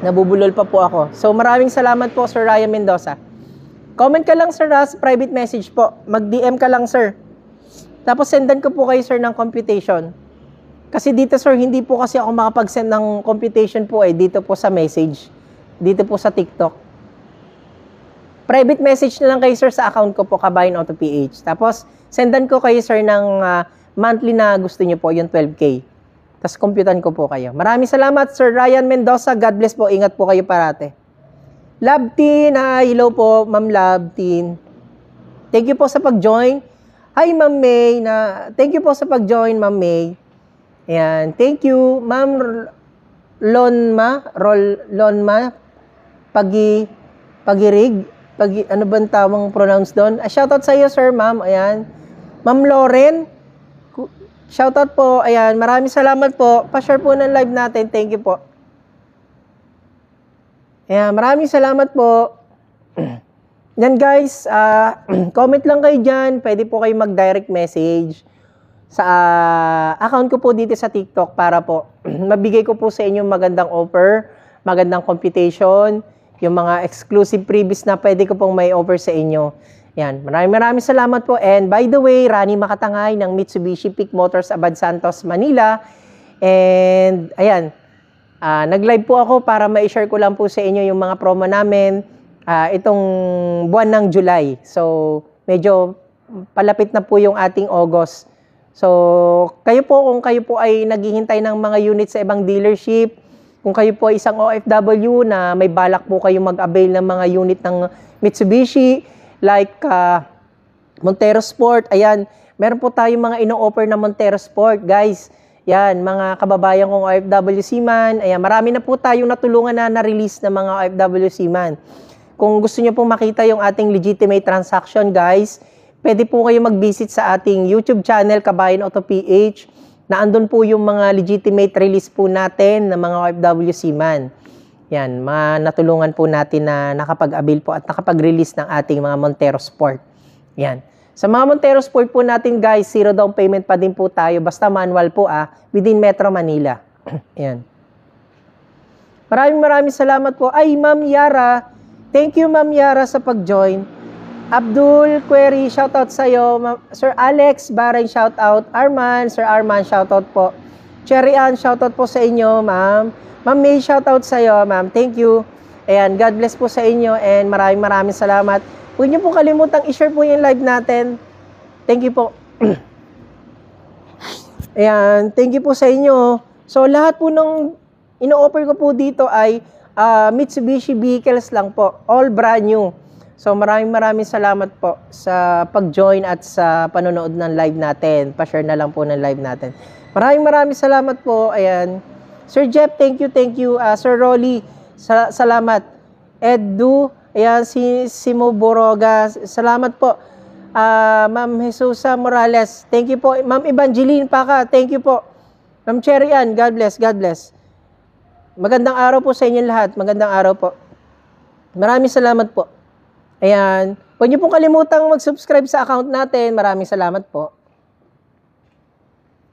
Nabubulol pa po ako. So, maraming salamat po, Sir Ryan Mendoza. Comment ka lang, sir, private message po. Mag-DM ka lang, sir. Tapos, sendan ko po kayo, sir, ng computation. Kasi dito, sir, hindi po kasi ako makapag-send ng computation po dito po sa message. Dito po sa TikTok. Private message na lang kayo, sir, sa account ko po, Kabayan Auto PH. Tapos, sendan ko kayo, sir, ng monthly na gusto nyo po, yung 12K. Tapos, computan ko po kayo. Maraming salamat, Sir Ryan Mendoza. God bless po. Ingat po kayo parate. Love Teen. Hi, hello po, Ma'am Love Teen. Thank you po sa pag-join. Hi, Ma'am May. Thank you po sa pag-join, Ma'am May. Ayan. Thank you, Ma'am Lonma. Pagirig. Ano ba ang tawang pronounce doon? Shoutout sa iyo, sir, ma'am. Ayan. Ma'am Lauren. Shoutout po. Ayan. Maraming salamat po. Pa-share po ng live natin. Thank you po. Ayan. Maraming salamat po. Yan, guys. Comment lang kayo dyan. Pwede po kayo mag-direct message sa account ko po dito sa TikTok para po mabigay ko po sa inyo magandang offer, magandang computation, yung mga exclusive freebies na pwede ko pong may offer sa inyo. Yan, maraming salamat po. And by the way, Rani Makatangay ng Mitsubishi Peak Motors Abad Santos, Manila. And ayan, nag-live po ako para ma-share ko lang po sa inyo yung mga promo namin itong buwan ng July. So, medyo palapit na po yung ating August. So, kung kayo po ay naghihintay ng mga unit sa ibang dealership, kung kayo po ay isang OFW na may balak po kayo mag-avail ng mga unit ng Mitsubishi, like Montero Sport, ayan, meron po tayong mga ino-offer na Montero Sport, guys. Yan, mga kababayan kong OFW Seaman. Ayan, marami na po tayong natulungan na na-release ng mga OFW Seaman. Kung gusto nyo pong makita yung ating legitimate transaction, guys, pwede po kayo mag-visit sa ating YouTube channel, Kabayan Auto PH, na andun po yung mga legitimate release po natin ng mga OFW Seaman. Yan, natulungan po natin na nakapag-avail po at nakapag-release ng ating mga Montero Sport. Yan. Sa mga Montero Sport po natin, guys, 0 down payment pa din po tayo. Basta manual po within Metro Manila. Yan. Maraming salamat po. Ay, Ma'am Yara. Thank you, Ma'am Yara, sa pag-join. Abdul Query, shoutout sa'yo. Sir Alex Bareng, shoutout. Arman, Sir Arman, shoutout po. Cherry Ann, shoutout po sa inyo, Ma'am. Ma'am May, shoutout sa'yo, Ma'am. Thank you. Ayan, God bless po sa inyo and maraming salamat. Huwag niyo po kalimutang i-share po yung live natin. Thank you po. Ayan, thank you po sa inyo. So, lahat po ng ino-offer ko po dito ay Mitsubishi vehicles lang po. All brand new. So, maraming salamat po sa pag-join at sa panonood ng live natin. Pa-share na lang po ng live natin. Maraming salamat po. Ayan. Sir Jeff, thank you. Sir Rolly, salamat. Edu, ayan, si Simo Boroga, salamat po. Ma'am Jesusa Morales, thank you po. Ma'am Evangeline Paka, thank you po. Ma'am Cherry Ann, God bless. Magandang araw po sa inyo lahat. Magandang araw po. Maraming salamat po. Ayan. Huwag niyo pong kalimutang mag-subscribe sa account natin. Maraming salamat po.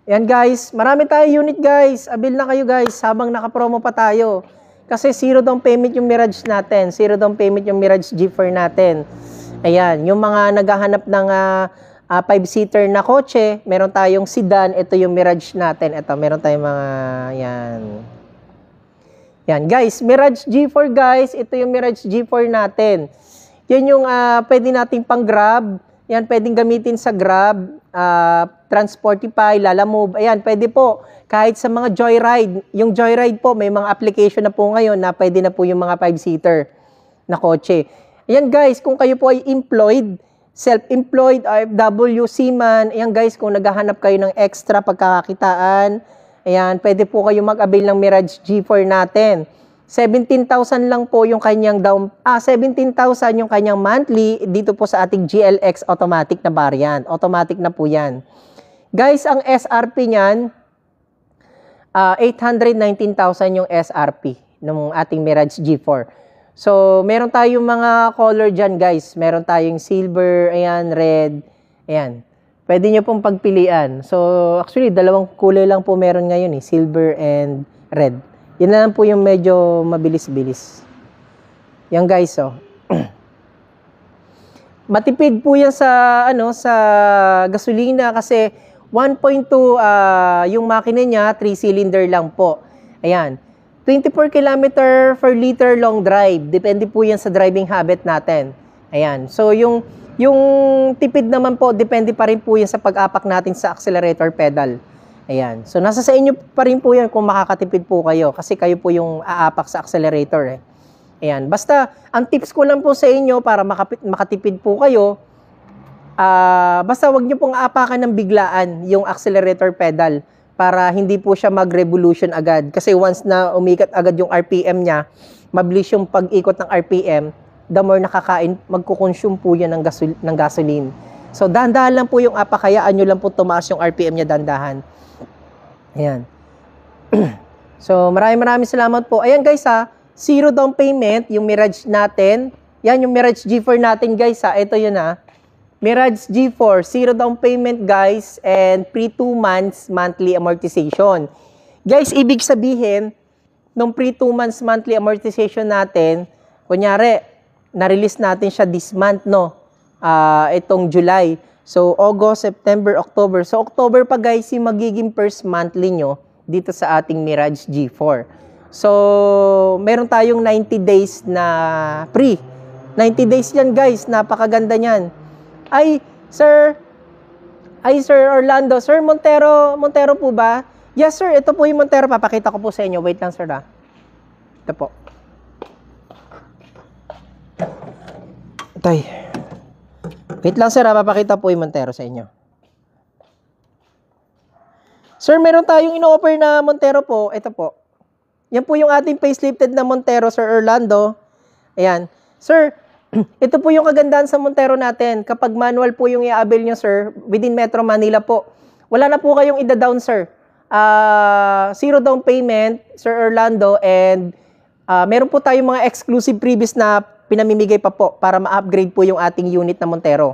Ayan guys, marami tayong unit guys. Abil na kayo guys habang nakapromo pa tayo. Kasi 0 down payment yung Mirage natin. 0 down payment yung Mirage G4 natin. Ayan, yung mga naghahanap ng 5-seater na kotse, meron tayong sedan. Ito yung Mirage natin. Ito, meron tayong mga, yan. Yan, guys, Mirage G4 guys. Ito yung Mirage G4 natin. Yan yung pwede nating pang Grab. Yan, pwedeng gamitin sa Grab, Transportify, Lalamove. Ayan, pwede po. Kahit sa mga Joyride. Yung Joyride po, may mga application na po ngayon na pwede na po yung mga 5-seater na kotse. Ayan guys, kung kayo po ay employed, self-employed, OFW, seaman, ayan guys, kung naghahanap kayo ng extra pagkakakitaan, ayan, pwede po kayo mag-avail ng Mirage G4 natin. 17,000 lang po yung kanyang 17,000 yung kanyang monthly dito po sa ating GLX automatic na variant. Automatic na po yan. Guys, ang SRP niyan, 819,000 yung SRP ng ating Mirage G4. So, meron tayong mga color dyan, guys. Meron tayong silver, ayan, red, ayan. Pwede nyo pong pagpilian. So, actually, dalawang kulay lang po meron ngayon, silver and red. Yan na lang po yung medyo mabilis-bilis. Yan guys, matipid po yan sa sa gasolina kasi 1.2 yung makina niya, 3-cylinder lang po. Ayan. 24 km per liter long drive. Depende po yan sa driving habit natin. Ayan. So yung tipid naman po, depende pa rin po yan sa pag-apak natin sa accelerator pedal. Ayan. So, nasa sa inyo pa rin po yan kung makakatipid po kayo kasi kayo po yung aapak sa accelerator. Ayan. Basta, ang tips ko lang po sa inyo para makatipid po kayo, basta wag nyo pong aapakan ng biglaan yung accelerator pedal para hindi po siya mag-revolution agad. Kasi once na umikat agad yung RPM niya, mabilis yung pag-ikot ng RPM, the more nakakain, magkukonsume po yan ng gasoline. So, dahan-dahan lang po yung apakayaan nyo lang po tumaas yung RPM niya, dahan-dahan. Ayan. So, maraming salamat po. Ayan guys 0 down payment, yung Mirage natin. Yan yung Mirage G4 natin guys Ito yun Mirage G4, 0 down payment guys, and pre 2 months monthly amortization. Guys, ibig sabihin, nung pre 2 months monthly amortization natin, kunyari, na-release natin siya this month, itong July. So, August, September, October. So, October pa guys, yung magiging first monthly nyo dito sa ating Mirage G4. So, meron tayong 90 days na free. 90 days yan guys, napakaganda niyan. Ay, Sir Orlando. Sir, Montero po ba? Yes, sir. Ito po yung Montero. Papakita ko po sa inyo. Wait lang, sir, Ito po. Tay. Wait lang, sir, papakita po yung Montero sa inyo. Sir, meron tayong ino-offer na Montero po. Ito po. Yan po yung ating facelifted na Montero, Sir Orlando. Ayan. Sir, ito po yung kagandahan sa Montero natin. Kapag manual po yung i-avail nyo, sir, within Metro Manila po, wala na po kayong ida-down, sir. Zero down payment, Sir Orlando, and meron po tayong mga exclusive previous na pinamimigay pa po para ma-upgrade po yung ating unit na Montero.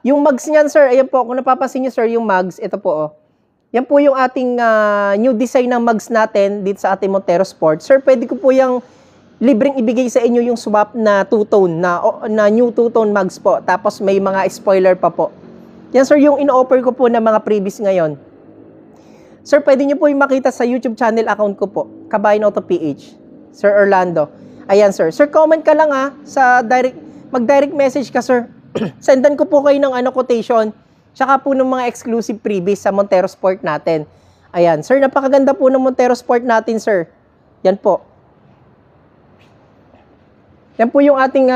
Yung mugs niyan, sir, ayan po, kung napapansin nyo, sir, yung mugs, ito po, oh. Yan po yung ating new design ng mugs natin dito sa ating Montero Sport. Sir, pwede ko po yung libreng ibigay sa inyo yung swap na two-tone, na new two-tone mugs po. Tapos may mga spoiler pa po. Yan, sir, yung in-offer ko po ng mga previous ngayon. Sir, pwede nyo po yung makita sa YouTube channel account ko po, Kabayan Auto PH, Sir Orlando. Ayan, sir. Sir, comment ka lang sa mag-direct message ka, sir. Sendan ko po kayo ng quotation, tsaka po ng mga exclusive freebies sa Montero Sport natin. Ayan, sir, napakaganda po ng Montero Sport natin, sir. Yan po. Yan po yung ating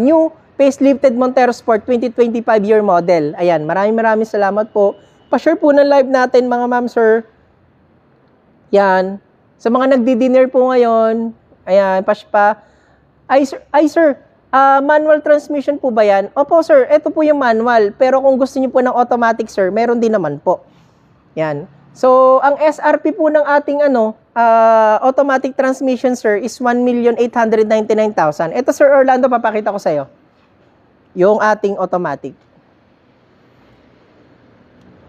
new facelifted Montero Sport 2025 year model. Ayan, maraming salamat po. Pa-share po ng live natin, mga ma'am, sir. Yan. Sa mga nagdi-dinner po ngayon, ayan, Ay, sir, manual transmission po ba yan? Opo, sir, ito po yung manual. Pero kung gusto niyo po ng automatic, sir, meron din naman po. Yan. So, ang SRP po ng ating automatic transmission, sir, is 1,899,000. Ito, Sir Orlando, papakita ko sa'yo. Yung ating automatic.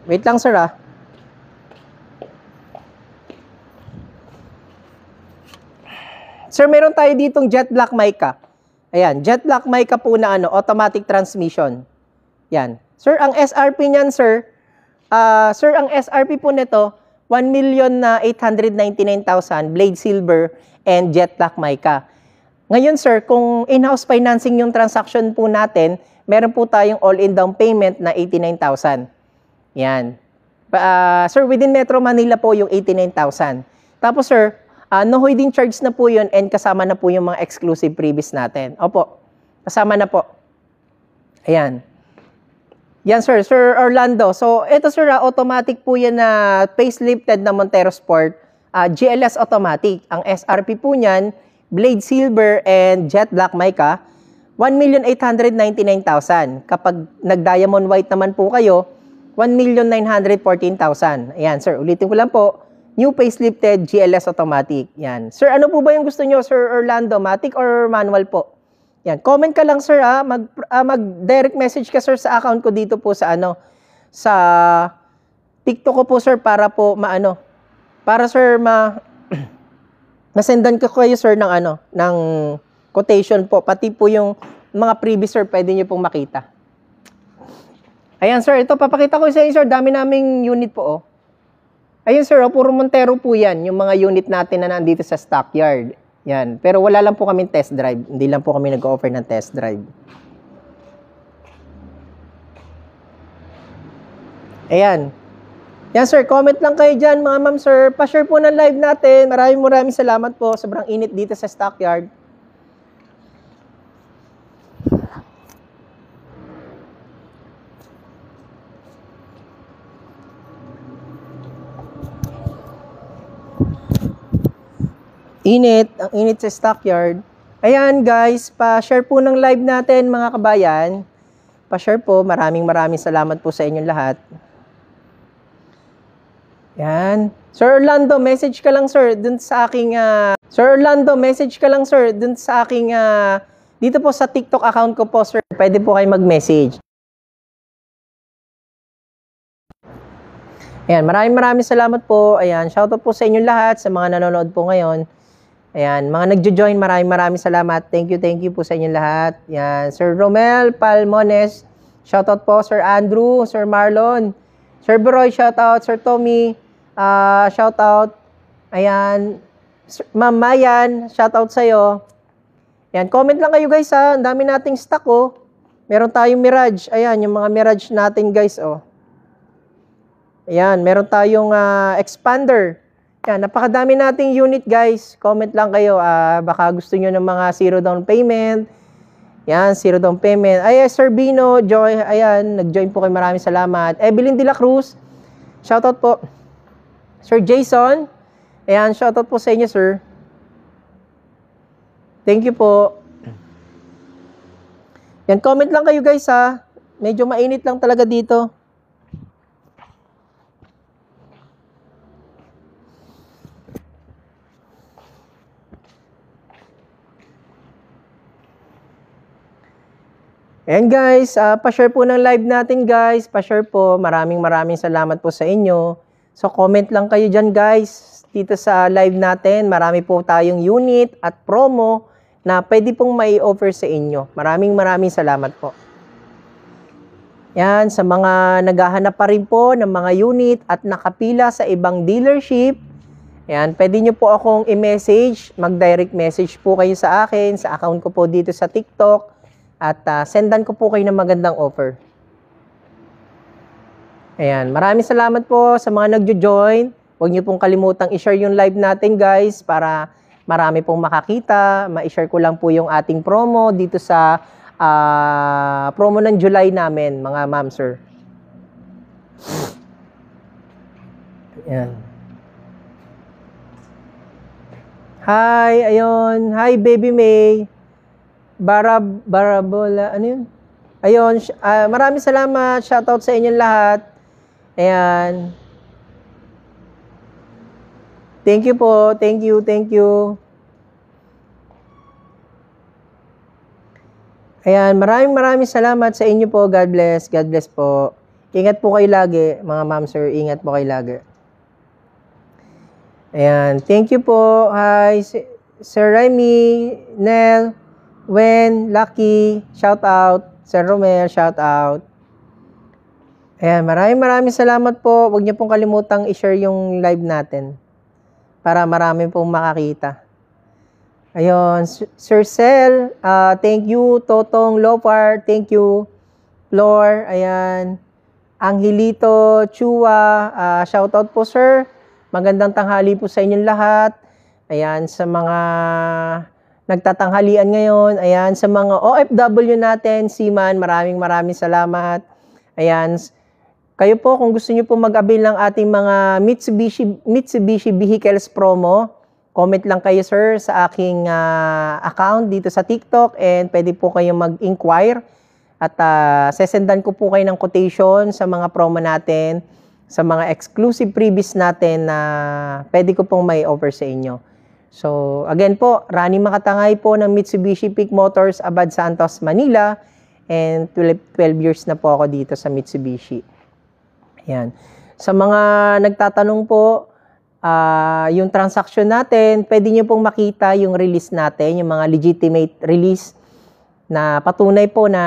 Wait lang, sir, Sir, meron tayo ditong Jet Black Mica. Ayan, Jet Black Mica po na automatic transmission. Yan. Sir, ang SRP niyan, sir, ang SRP po nito, 1,899,000, Blade Silver, and Jet Black Mica. Ngayon, sir, kung in-house financing yung transaction po natin, meron po tayong all-in down payment na 89,000. Yan. Sir, within Metro Manila po yung 89,000. Tapos, sir, no holding charge na po yun and kasama na po yung mga exclusive previous natin. Opo, kasama na po. Ayan. Yan, sir. Sir Orlando. So, ito, sir, automatic po yan na facelifted na Montero Sport. GLS automatic. Ang SRP po niyan, Blade Silver and Jet Black Mica, 1,899,000. Kapag nag-diamond white naman po kayo, 1,914,000. Ayan, sir. Ulitin ko lang po. New facelifted GLS automatic. Yan. Sir, ano po ba yung gusto nyo, Sir Orlando? Matic or manual po? Yan. Comment ka lang, sir, mag-direct message ka, sir, sa account ko dito po sa sa TikTok ko po, sir, para po para, sir, masendan ko kayo, sir, ng quotation po. Pati po yung mga previous, sir, pwede nyo pong makita. Ayan, sir. Ito, papakita ko sa inyo, sir. Dami naming unit po, Ayun, sir, puro Montero po yan, yung mga unit natin na nandito sa stockyard. Yan. Pero wala lang po kami test drive. Hindi lang po kami nag-offer ng test drive. Ayan. Yan, sir, comment lang kayo dyan, mga ma'am, sir. Pa-share po ng live natin. Maraming salamat po. Sobrang init dito sa stockyard. Init, ang init sa stockyard. Ayan, guys, pa-share po ng live natin, mga kabayan. Pa-share po. Maraming salamat po sa inyong lahat. Yan. Sir Orlando, message ka lang, sir, dun sa aking Sir Orlando, message ka lang, sir, dun sa aking dito po sa TikTok account ko po, sir. Pwede po kayo mag-message. Ayan, maraming salamat po. Ayan, shoutout po sa inyong lahat, sa mga nanonood po ngayon. Ayan, mga nagjo-join, maraming salamat. Thank you po sa inyong lahat. Ayan, Sir Romel Palmones, shoutout po. Sir Andrew, Sir Marlon, Sir Beroy, shoutout. Sir Tommy, shoutout. Ayan, Ma'am Mayan, shoutout sa'yo. Ayan, comment lang kayo, guys, Ang dami nating stock, Meron tayong Mirage. Ayan, yung mga Mirage natin, guys, Ayan, meron tayong expander. Yan, napakadami nating unit, guys. Comment lang kayo. Baka gusto nyo ng mga zero down payment. Yan, zero down payment. Ay, Sir Bino, Joy, ayan, nag-join po kayo. Maraming salamat. Evelyn De La Cruz, Shoutout po. Sir Jason. Ayan, shoutout po sa inyo, sir. Thank you po. Yan, comment lang kayo guys ha. Medyo mainit lang talaga dito. Ayan guys, pa-share po ng live natin guys. Pa-share po. Maraming salamat po sa inyo. So comment lang kayo dyan guys. Dito sa live natin, marami po tayong unit at promo na pwede pong may offer sa inyo. Maraming salamat po. Yan, sa mga naghahanap pa rin po ng mga unit at nakapila sa ibang dealership, yan, pwede nyo po akong i-message, mag-direct message po kayo sa akin, sa account ko po dito sa TikTok, at sendan ko po kayo ng magandang offer. Ayan, maraming salamat po sa mga nagjo-join. Huwag nyo pong kalimutang i-share yung live natin guys para marami pong makakita. Ma-share ko lang po yung ating promo dito sa promo ng July namin, mga ma'am, sir. Ayan. Hi, ayun. Hi, Baby May. Barabola, ano yun? Ayun, maraming salamat. Shoutout sa inyong lahat. Ayan. Thank you po. Thank you. Ayan, maraming salamat sa inyo po. God bless. God bless po. Ingat po kayo lagi, mga ma'am, sir. Ingat po kayo lagi. Ayan, thank you po. Hi, Sir Remy, Nel, Wen, Lucky, shout out. Sir Romel, shout out. Ayan, maraming salamat po. Huwag niyo pong kalimutang i-share yung live natin para marami pong makakita. Ayun, Sir Cel, thank you. Totong Lopar, thank you. Flor, ayan. Angelito, Chua, shout out po, sir. Magandang tanghali po sa inyong lahat. Ayan, sa mga nagtatanghalian ngayon. Ayan, sa mga OFW natin, Seaman, maraming salamat. Ayan, kayo po, kung gusto niyo po mag-avail ng ating mga Mitsubishi vehicles promo, comment lang kayo, sir, sa aking account dito sa TikTok and pwede po kayong mag-inquire at sesendan ko po kayo ng quotation sa mga promo natin, sa mga exclusive freebies natin na pwede ko pong may offer sa inyo. So, again po, Rani Makatangay po ng Mitsubishi Peak Motors, Abad Santos, Manila, and 12 years na po ako dito sa Mitsubishi. Ayan. Sa mga nagtatanong po, yung transaction natin, pwede nyo pong makita yung release natin, yung mga legitimate release na patunay po na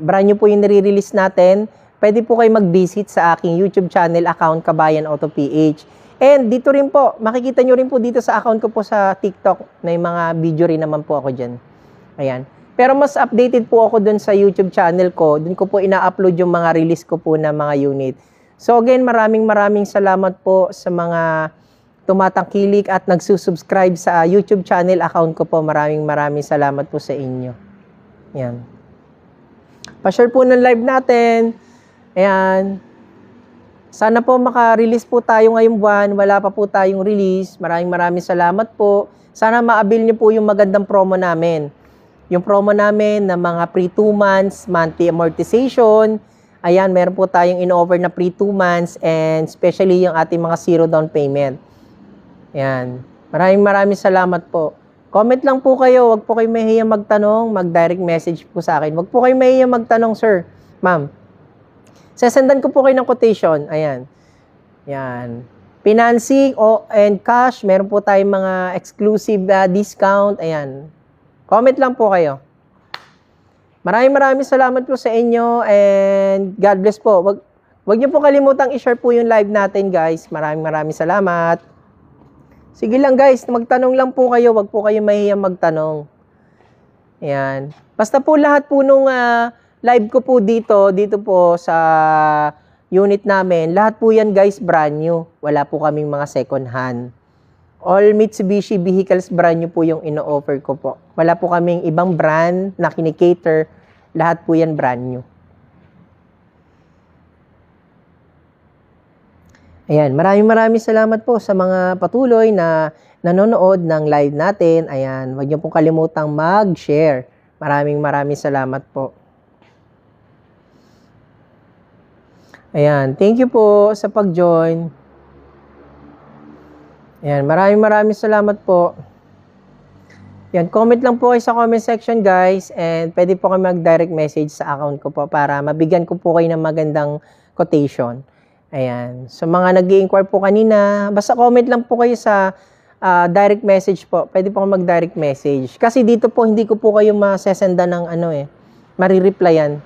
brand new po yung nire-release natin. Pwede po kayo mag-visit sa aking YouTube channel account, Kabayan Auto PH. And dito rin po, makikita nyo rin po dito sa account ko po sa TikTok, may mga video rin naman po ako dyan. Ayan. Pero mas updated po ako dun sa YouTube channel ko. Dun ko po ina-upload yung mga release ko po na mga unit. So again, maraming salamat po sa mga tumatangkilik at nagsusubscribe sa YouTube channel account ko po. Maraming salamat po sa inyo. Ayan. Pa-share po ng live natin. Ayan. Sana po maka-release po tayo ngayong buwan. Wala pa po tayong release. Maraming salamat po. Sana ma-avail niyo po yung magandang promo namin. Yung promo namin na mga pre 2 months, monthly amortization. Ayan, meron po tayong in-offer na pre 2 months and especially yung ating mga zero down payment. Ayan. Maraming salamat po. Comment lang po kayo. Huwag po kayo mahiya magtanong. Mag-direct message po sa akin. Huwag po kayo mahiya magtanong, sir. Ma'am. Sesendan ko po kayo ng quotation. Ayan. Ayan. Financing and cash. Meron po tayong mga exclusive discount. Ayan. Comment lang po kayo. Maraming salamat po sa inyo and God bless po. Wag niyo po kalimutang i-share po yung live natin, guys. Maraming salamat. Sige lang, guys. Magtanong lang po kayo. Wag po kayo mahiya magtanong. Ayan. Basta po lahat po nung live ko po dito po sa unit namin, lahat po yan, guys, brand new. Wala po kaming mga second hand. All Mitsubishi vehicles brand new po yung ino-offer ko po. Wala po kaming ibang brand na kinikater. Lahat po yan brand new. Ayan, maraming salamat po sa mga patuloy na nanonood ng live natin. Ayan, huwag niyo pong kalimutang mag-share. Maraming salamat po. Ayan, thank you po sa pag-join. Ayan, maraming salamat po. Yan, comment lang po kayo sa comment section guys, and pwede po kayo mag-direct message sa account ko po para mabigyan ko po kayo ng magandang quotation. Ayan, so mga nag-i-inquire po kanina, basta comment lang po kayo sa direct message po. Pwede po kayo mag-direct message. Kasi dito po hindi ko po kayo masesenda ng marireplyan.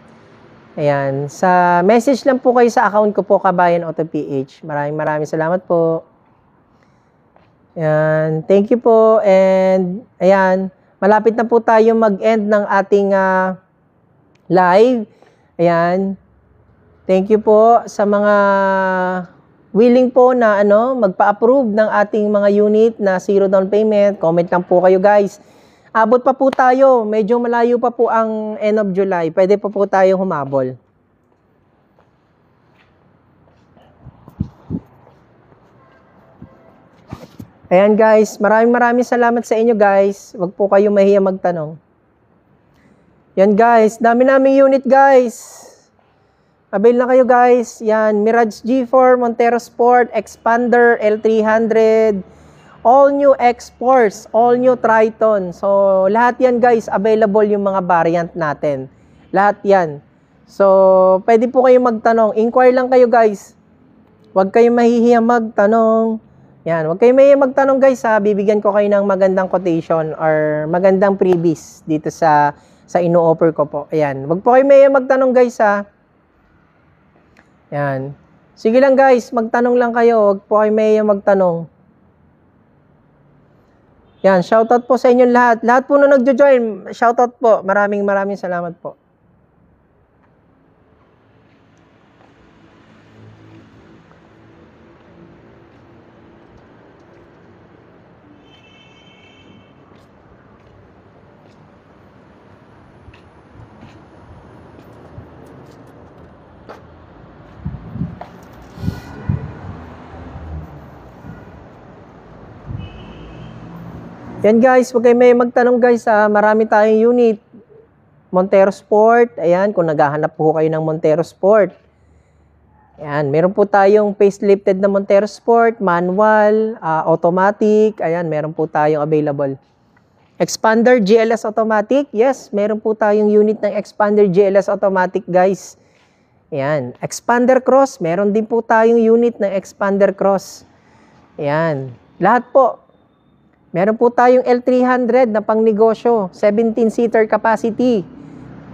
Ayan, sa message lang po kayo sa account ko po, Kabayan Auto PH. Maraming salamat po. Ayan, thank you po. And ayan, malapit na po tayo mag-end ng ating live. Ayan, thank you po sa mga willing po na magpa-approve ng ating mga unit na 0 down payment. Comment lang po kayo guys. Abot pa po tayo. Medyo malayo pa po ang end of July. Pwede pa po tayo humabol. Ayan guys, maraming salamat sa inyo guys. Huwag po kayo mahiya magtanong. Yan guys, dami naming unit guys. Avail na kayo guys. Yan, Mirage G4, Montero Sport, Expander, L300, all new X-Force, all new Triton. So, lahat yan guys, available yung mga variant natin. Lahat yan. So, pwede po kayo magtanong. Inquire lang kayo guys. Huwag kayo mahihiya magtanong. Yan, huwag kayo mahihiya magtanong guys ha. Bibigyan ko kayo ng magandang quotation or magandang freebies dito sa ino-offer ko po. Ayan, huwag po kayo mahihiya magtanong guys ha. Yan. Sige lang guys, magtanong lang kayo. Huwag po kayo mahihiya magtanong. Yan, shoutout po sa inyo lahat. Lahat po na nagjo-join, shoutout po. Maraming salamat po. Yan guys, huwag kayo may magtanong guys ha. Marami tayong unit. Montero Sport. Ayan, kung naghahanap po kayo ng Montero Sport. Ayan, meron po tayong facelifted na Montero Sport, manual, automatic. Ayan, meron po tayong available. Expander GLS Automatic. Yes, meron po tayong unit ng Expander GLS Automatic guys. Ayan, Expander Cross. Meron din po tayong unit ng Expander Cross. Ayan, lahat po. Meron po tayong L300 na pangnegosyo, 17-seater capacity.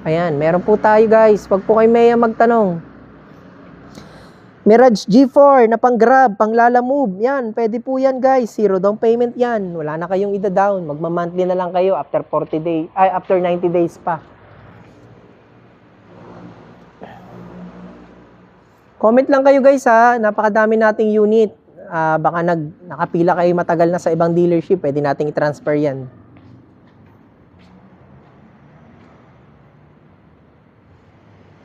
Ayan, meron po tayo guys. Huwag po kayo may magtanong. Mirage G4 na pang-grab, pang-lala-move. Yan, pwede po yan guys. 0 down payment yan. Wala na kayong ida-down. Magma-monthly na lang kayo after 40 days, after 90 days pa. Comment lang kayo guys ha. Napakadami nating unit. Baka nakapila kayo matagal na sa ibang dealership, pwede nating i-transfer yan.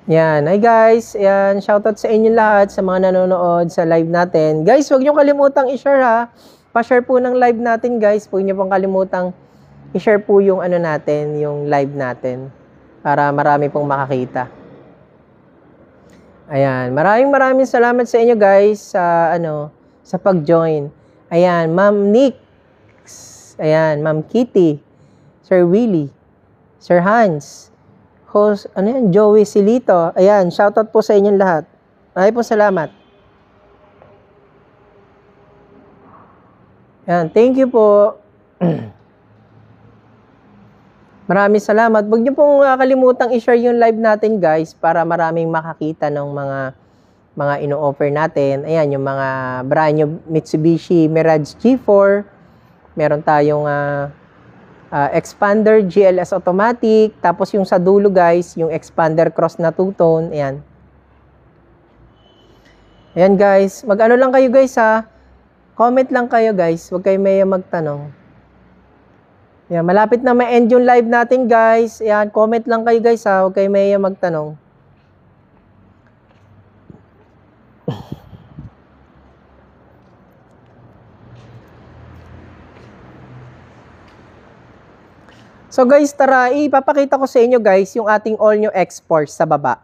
Yan, hi guys. Yan, shoutout sa inyo lahat sa mga nanonood sa live natin. Guys, huwag niyo kalimutang i-share ha. Pa-share po ng live natin guys. Huwag niyo pong kalimutang i-share po yung natin, yung live natin para marami pong makakita. Ayan, maraming salamat sa inyo guys sa pag-join. Ayan, Ma'am Nix. Ayan, Ma'am Kitty. Sir Willie. Sir Hans. Host, Joey Silito. Ayan, shoutout po sa inyong lahat. Maraming po salamat. Ayan, thank you po. Maraming salamat. Huwag niyo pong kalimutang i-share yung live natin guys para maraming makakita ng mga ino-offer natin. Ayan, yung mga brand new Mitsubishi Mirage G4. Meron tayong Expander GLS Automatic. Tapos yung sa dulo guys, yung Expander Cross na two-tone. Ayan. Ayan guys. Mag-ano lang kayo guys ha. Comment lang kayo guys. Huwag kayo may magtanong. Ayan, malapit na ma-end yung live natin guys. Ayan, comment lang kayo guys ha. Huwag kayo may magtanong. So guys, tara, ipapakita ko sa inyo guys yung ating all new X-Force sa baba.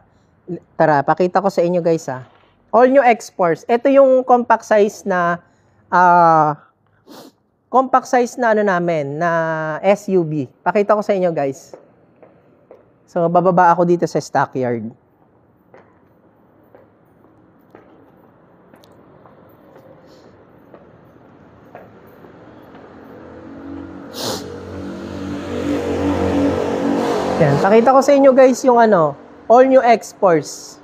Tara, pakita ko sa inyo guys ha. All new X-Force. Ito yung compact size na ano namin, na SUV. Pakita ko sa inyo guys. So, bababa ako dito sa stockyard. Yan, pakita ko sa inyo guys yung all new X-Force.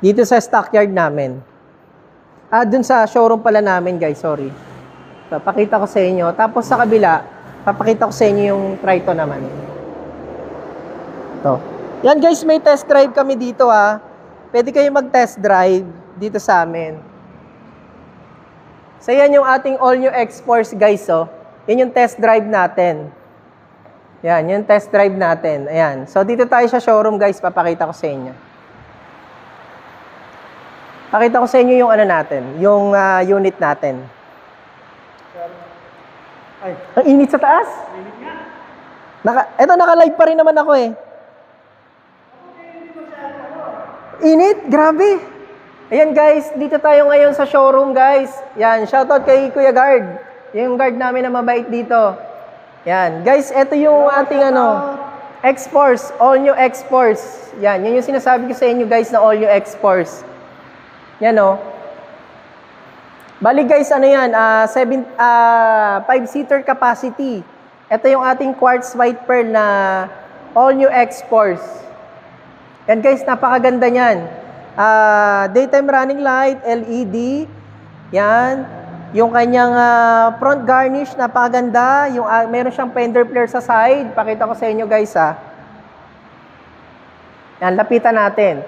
Dito sa stockyard namin. Dun sa showroom pala namin guys, sorry. Papakita ko sa inyo. Tapos sa kabila, papakita ko sa inyo yung Triton naman. Ito. Yan guys, may test drive kami dito ha. Pwede kayo mag-test drive dito sa amin. So yan yung ating all new X-Force guys oh. Yan yung test drive natin. Yan, yung test drive natin. Ayan. So dito tayo sa showroom guys, papakita ko sa inyo. Pakita ko sa inyo yung natin, yung unit natin. Ay, ang init sa taas? Init nga. Eto, naka-live pa rin naman ako eh. Init? Grabe. Ayan guys, dito tayo ngayon sa showroom guys. Yan, shoutout kay Kuya Guard. Yung guard namin na mabait dito. Yan, guys, eto yung ating X-Force, all new X-Force. Yan, yun yung sinasabi ko sa inyo guys na all new X-Force. Yan o. Bali guys, ano yan, 5-seater capacity. Ito yung ating quartz white pearl na all new X-Force. Yan guys, napakaganda niyan. Daytime running light, LED. Yan. Yung kanyang front garnish, napakaganda. Yung, meron siyang fender flare sa side. Pakita ko sa inyo guys ha. Yan, lapitan natin.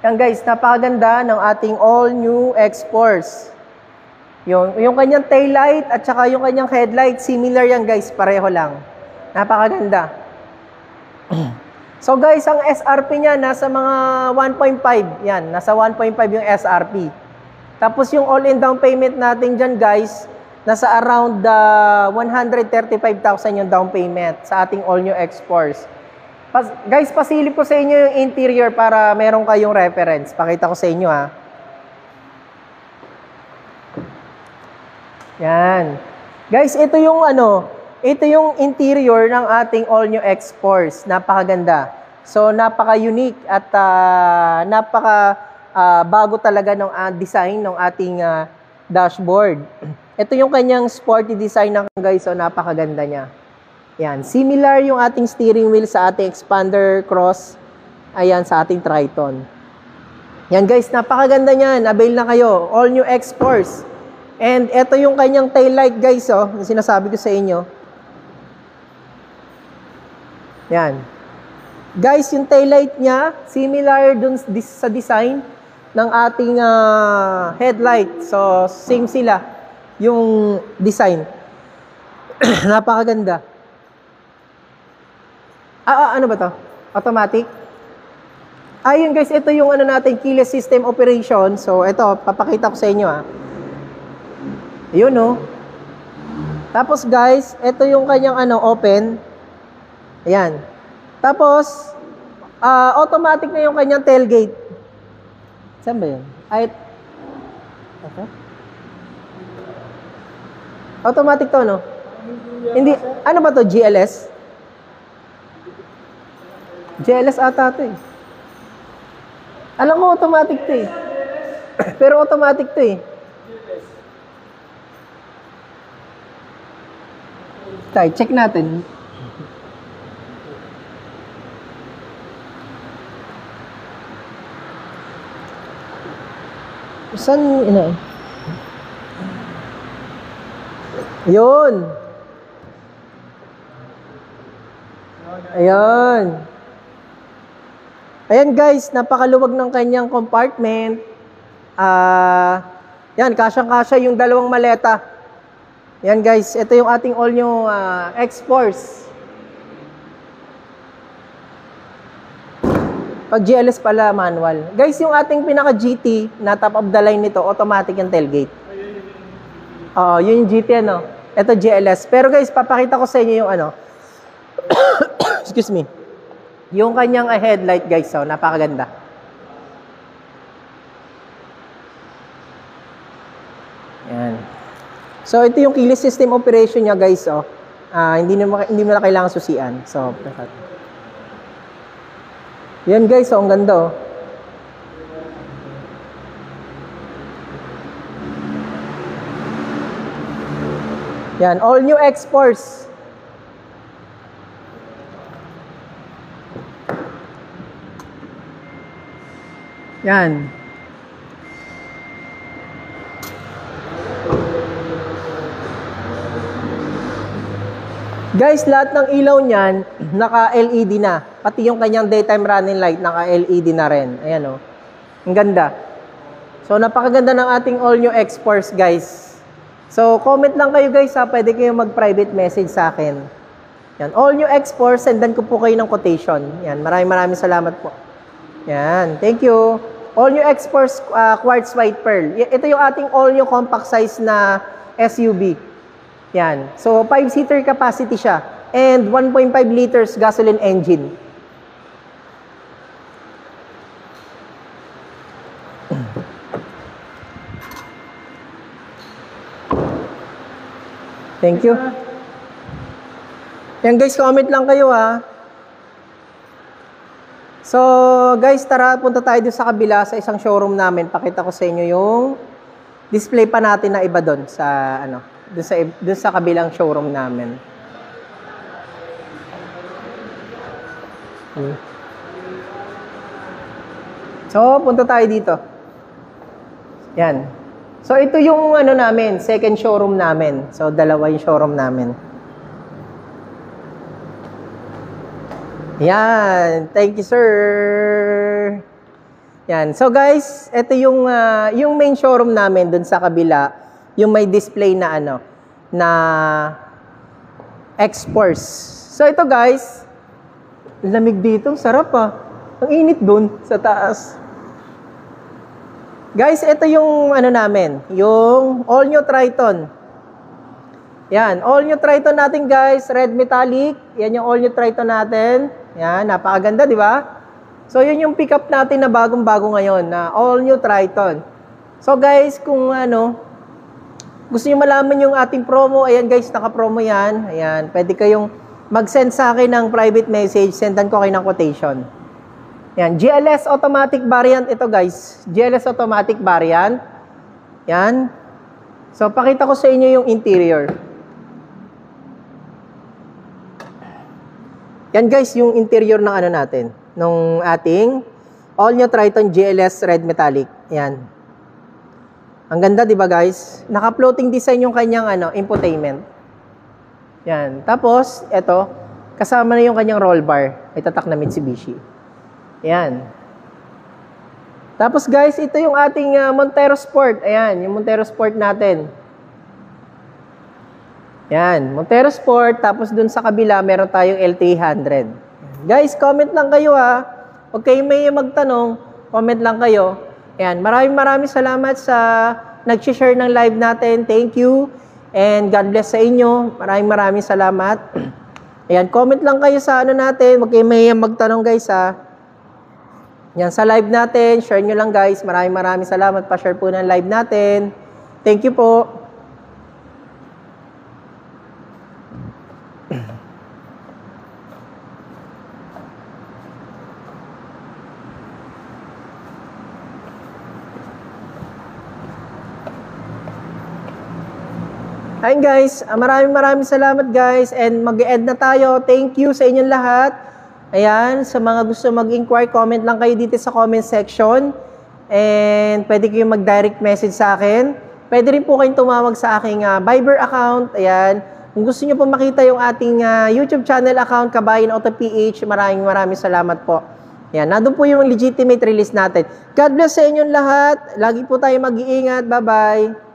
Yan guys, napakaganda ng ating all new X-Force. Yung kanyang tail light at saka yung kanyang headlight, similar yan guys, pareho lang. Napakaganda. So guys, ang SRP niya nasa mga 1.5. Yan, nasa 1.5 yung SRP. Tapos yung all-in down payment natin dyan guys, nasa around 135,000 yung down payment sa ating all new X-Force. Guys, pasilip ko sa inyo yung interior para meron kayong reference. Pakita ko sa inyo ha. Yan. Guys, ito yung interior ng ating all new X-Force. Napakaganda. So, napaka-unique at bago talaga ng design ng ating dashboard. Ito yung kanyang sporty design ng guys. So, napakaganda niya. Yan. Similar yung ating steering wheel sa ating Expander Cross. Ayan, sa ating Triton. Yan guys, napakaganda niyan. Avail na kayo. All new X-Force. And ito yung kanyang tail light guys, oh. Yung sinasabi ko sa inyo. Yan. Guys, yung tail light niya, similar dun sa design ng ating headlight. So, same sila yung design. Napakaganda. Ano ba to? Automatic? Ayun guys, ito yung natin, keyless system operation. So, ito, papakita ko sa inyo Ayun Tapos guys, ito yung kanyang open. Ayan. Tapos, automatic na yung kanyang tailgate. Saan ba yun? Okay. Automatic to, no? Hindi, ano ba to? GLS? GLS ata to eh. Alam mo, automatic to eh. Pero automatic to eh. Tay, check natin. Saan Yun. Ayan. Ayan guys, napakaluwag ng kanyang compartment. Yan, kasyang-kasya yung dalawang maleta. Yan guys, ito yung ating all new X-Force. Pag GLS pala, manual. Guys, yung ating pinaka-GT na top of the line nito, automatic yung tailgate. Yun yung GT Ito GLS. Pero guys, papakita ko sa inyo yung ano. Excuse me. Yung kanyang headlight guys, oh, napakaganda. Yan. So ito yung keyless system operation niya guys, oh. Hindi mo na kailangan susian. So, yan guys, oh, ang ganda, oh. Yan, all new X-Force. Yan. Guys, lahat ng ilaw niyan, naka-LED na. Pati yung kanyang daytime running light, naka-LED na rin. Ayan, oh. Ang ganda. So, napakaganda ng ating all new X-Force, guys. So, comment lang kayo, guys, ha. Pwede kayo mag-private message sa akin. Yan, all new X-Force, sendan ko po kayo ng quotation. Yan, maraming salamat po. Yan, thank you. All new X-Force Quartz White Pearl. Ito yung ating all new compact size na SUV. Yan. So, 5-seater capacity siya. And 1.5 liters gasoline engine. Thank you. Yan guys, comment lang kayo ha. So, guys, tara, punta tayo doon sa kabila sa isang showroom namin. Pakita ko sa inyo yung display pa natin na iba doon sa ano, doon sa kabilang showroom namin. So, punta tayo dito. Yan. So, ito yung ano namin, second showroom namin. So, dalawa yung showroom namin. Yan. Thank you, sir. Yan. So, guys, ito yung main showroom namin dun sa kabila. Yung may display na ano, na X-Force. So, ito, guys, lamig dito. Sarap, ah. Ang init dun sa taas. Guys, ito yung ano namin, yung all new Triton. Yan, all new Triton natin guys, red metallic. Yan yung all new Triton natin. Yan, napakaganda, di ba? So, yun yung pickup natin na bagong-bago ngayon, na all new Triton. So, guys, kung ano, gusto niyo malaman yung ating promo, ayan guys, naka-promo yan. Ayan, pwede kayong mag-send sa akin ng private message, sendan ko kayo ng quotation. Yan, GLS automatic variant ito guys. GLS automatic variant. Yan. So, pakita ko sa inyo yung interior. Yan guys, yung interior ng ano natin. Nung ating all new Triton GLS red metallic. Yan. Ang ganda, di ba guys? Naka-floating design yung kanyang ano, infotainment. Yan. Tapos, ito, kasama na yung kanyang roll bar. Itatak na Mitsubishi. Ayan. Tapos guys, ito yung ating Montero Sport. Ayan, yung Montero Sport natin. Ayan, Montero Sport. Tapos dun sa kabila, meron tayong L300. Guys, comment lang kayo ha. Huwag kayo may magtanong, comment lang kayo. Ayan, maraming salamat sa nag-share ng live natin. Thank you. And God bless sa inyo. Maraming salamat. Ayan, comment lang kayo sa ano natin. Huwag kayo may magtanong guys ha. Yan, sa live natin, share nyo lang guys. Maraming salamat. Pa-share po ng live natin. Thank you po. Ayun guys, maraming salamat guys. And mag-e-end na tayo. Thank you sa inyong lahat. Ayan, sa mga gusto mag-inquire, comment lang kayo dito sa comment section. And pwede kayong mag-direct message sa akin. Pwede rin po kayong tumawag sa aking Viber account. Ayan, kung gusto nyo po makita yung ating YouTube channel account, Kabayan Auto PH, maraming salamat po. Ayan, nandun po yung legitimate release natin. God bless sa inyong lahat. Lagi po tayo mag-iingat. Bye-bye.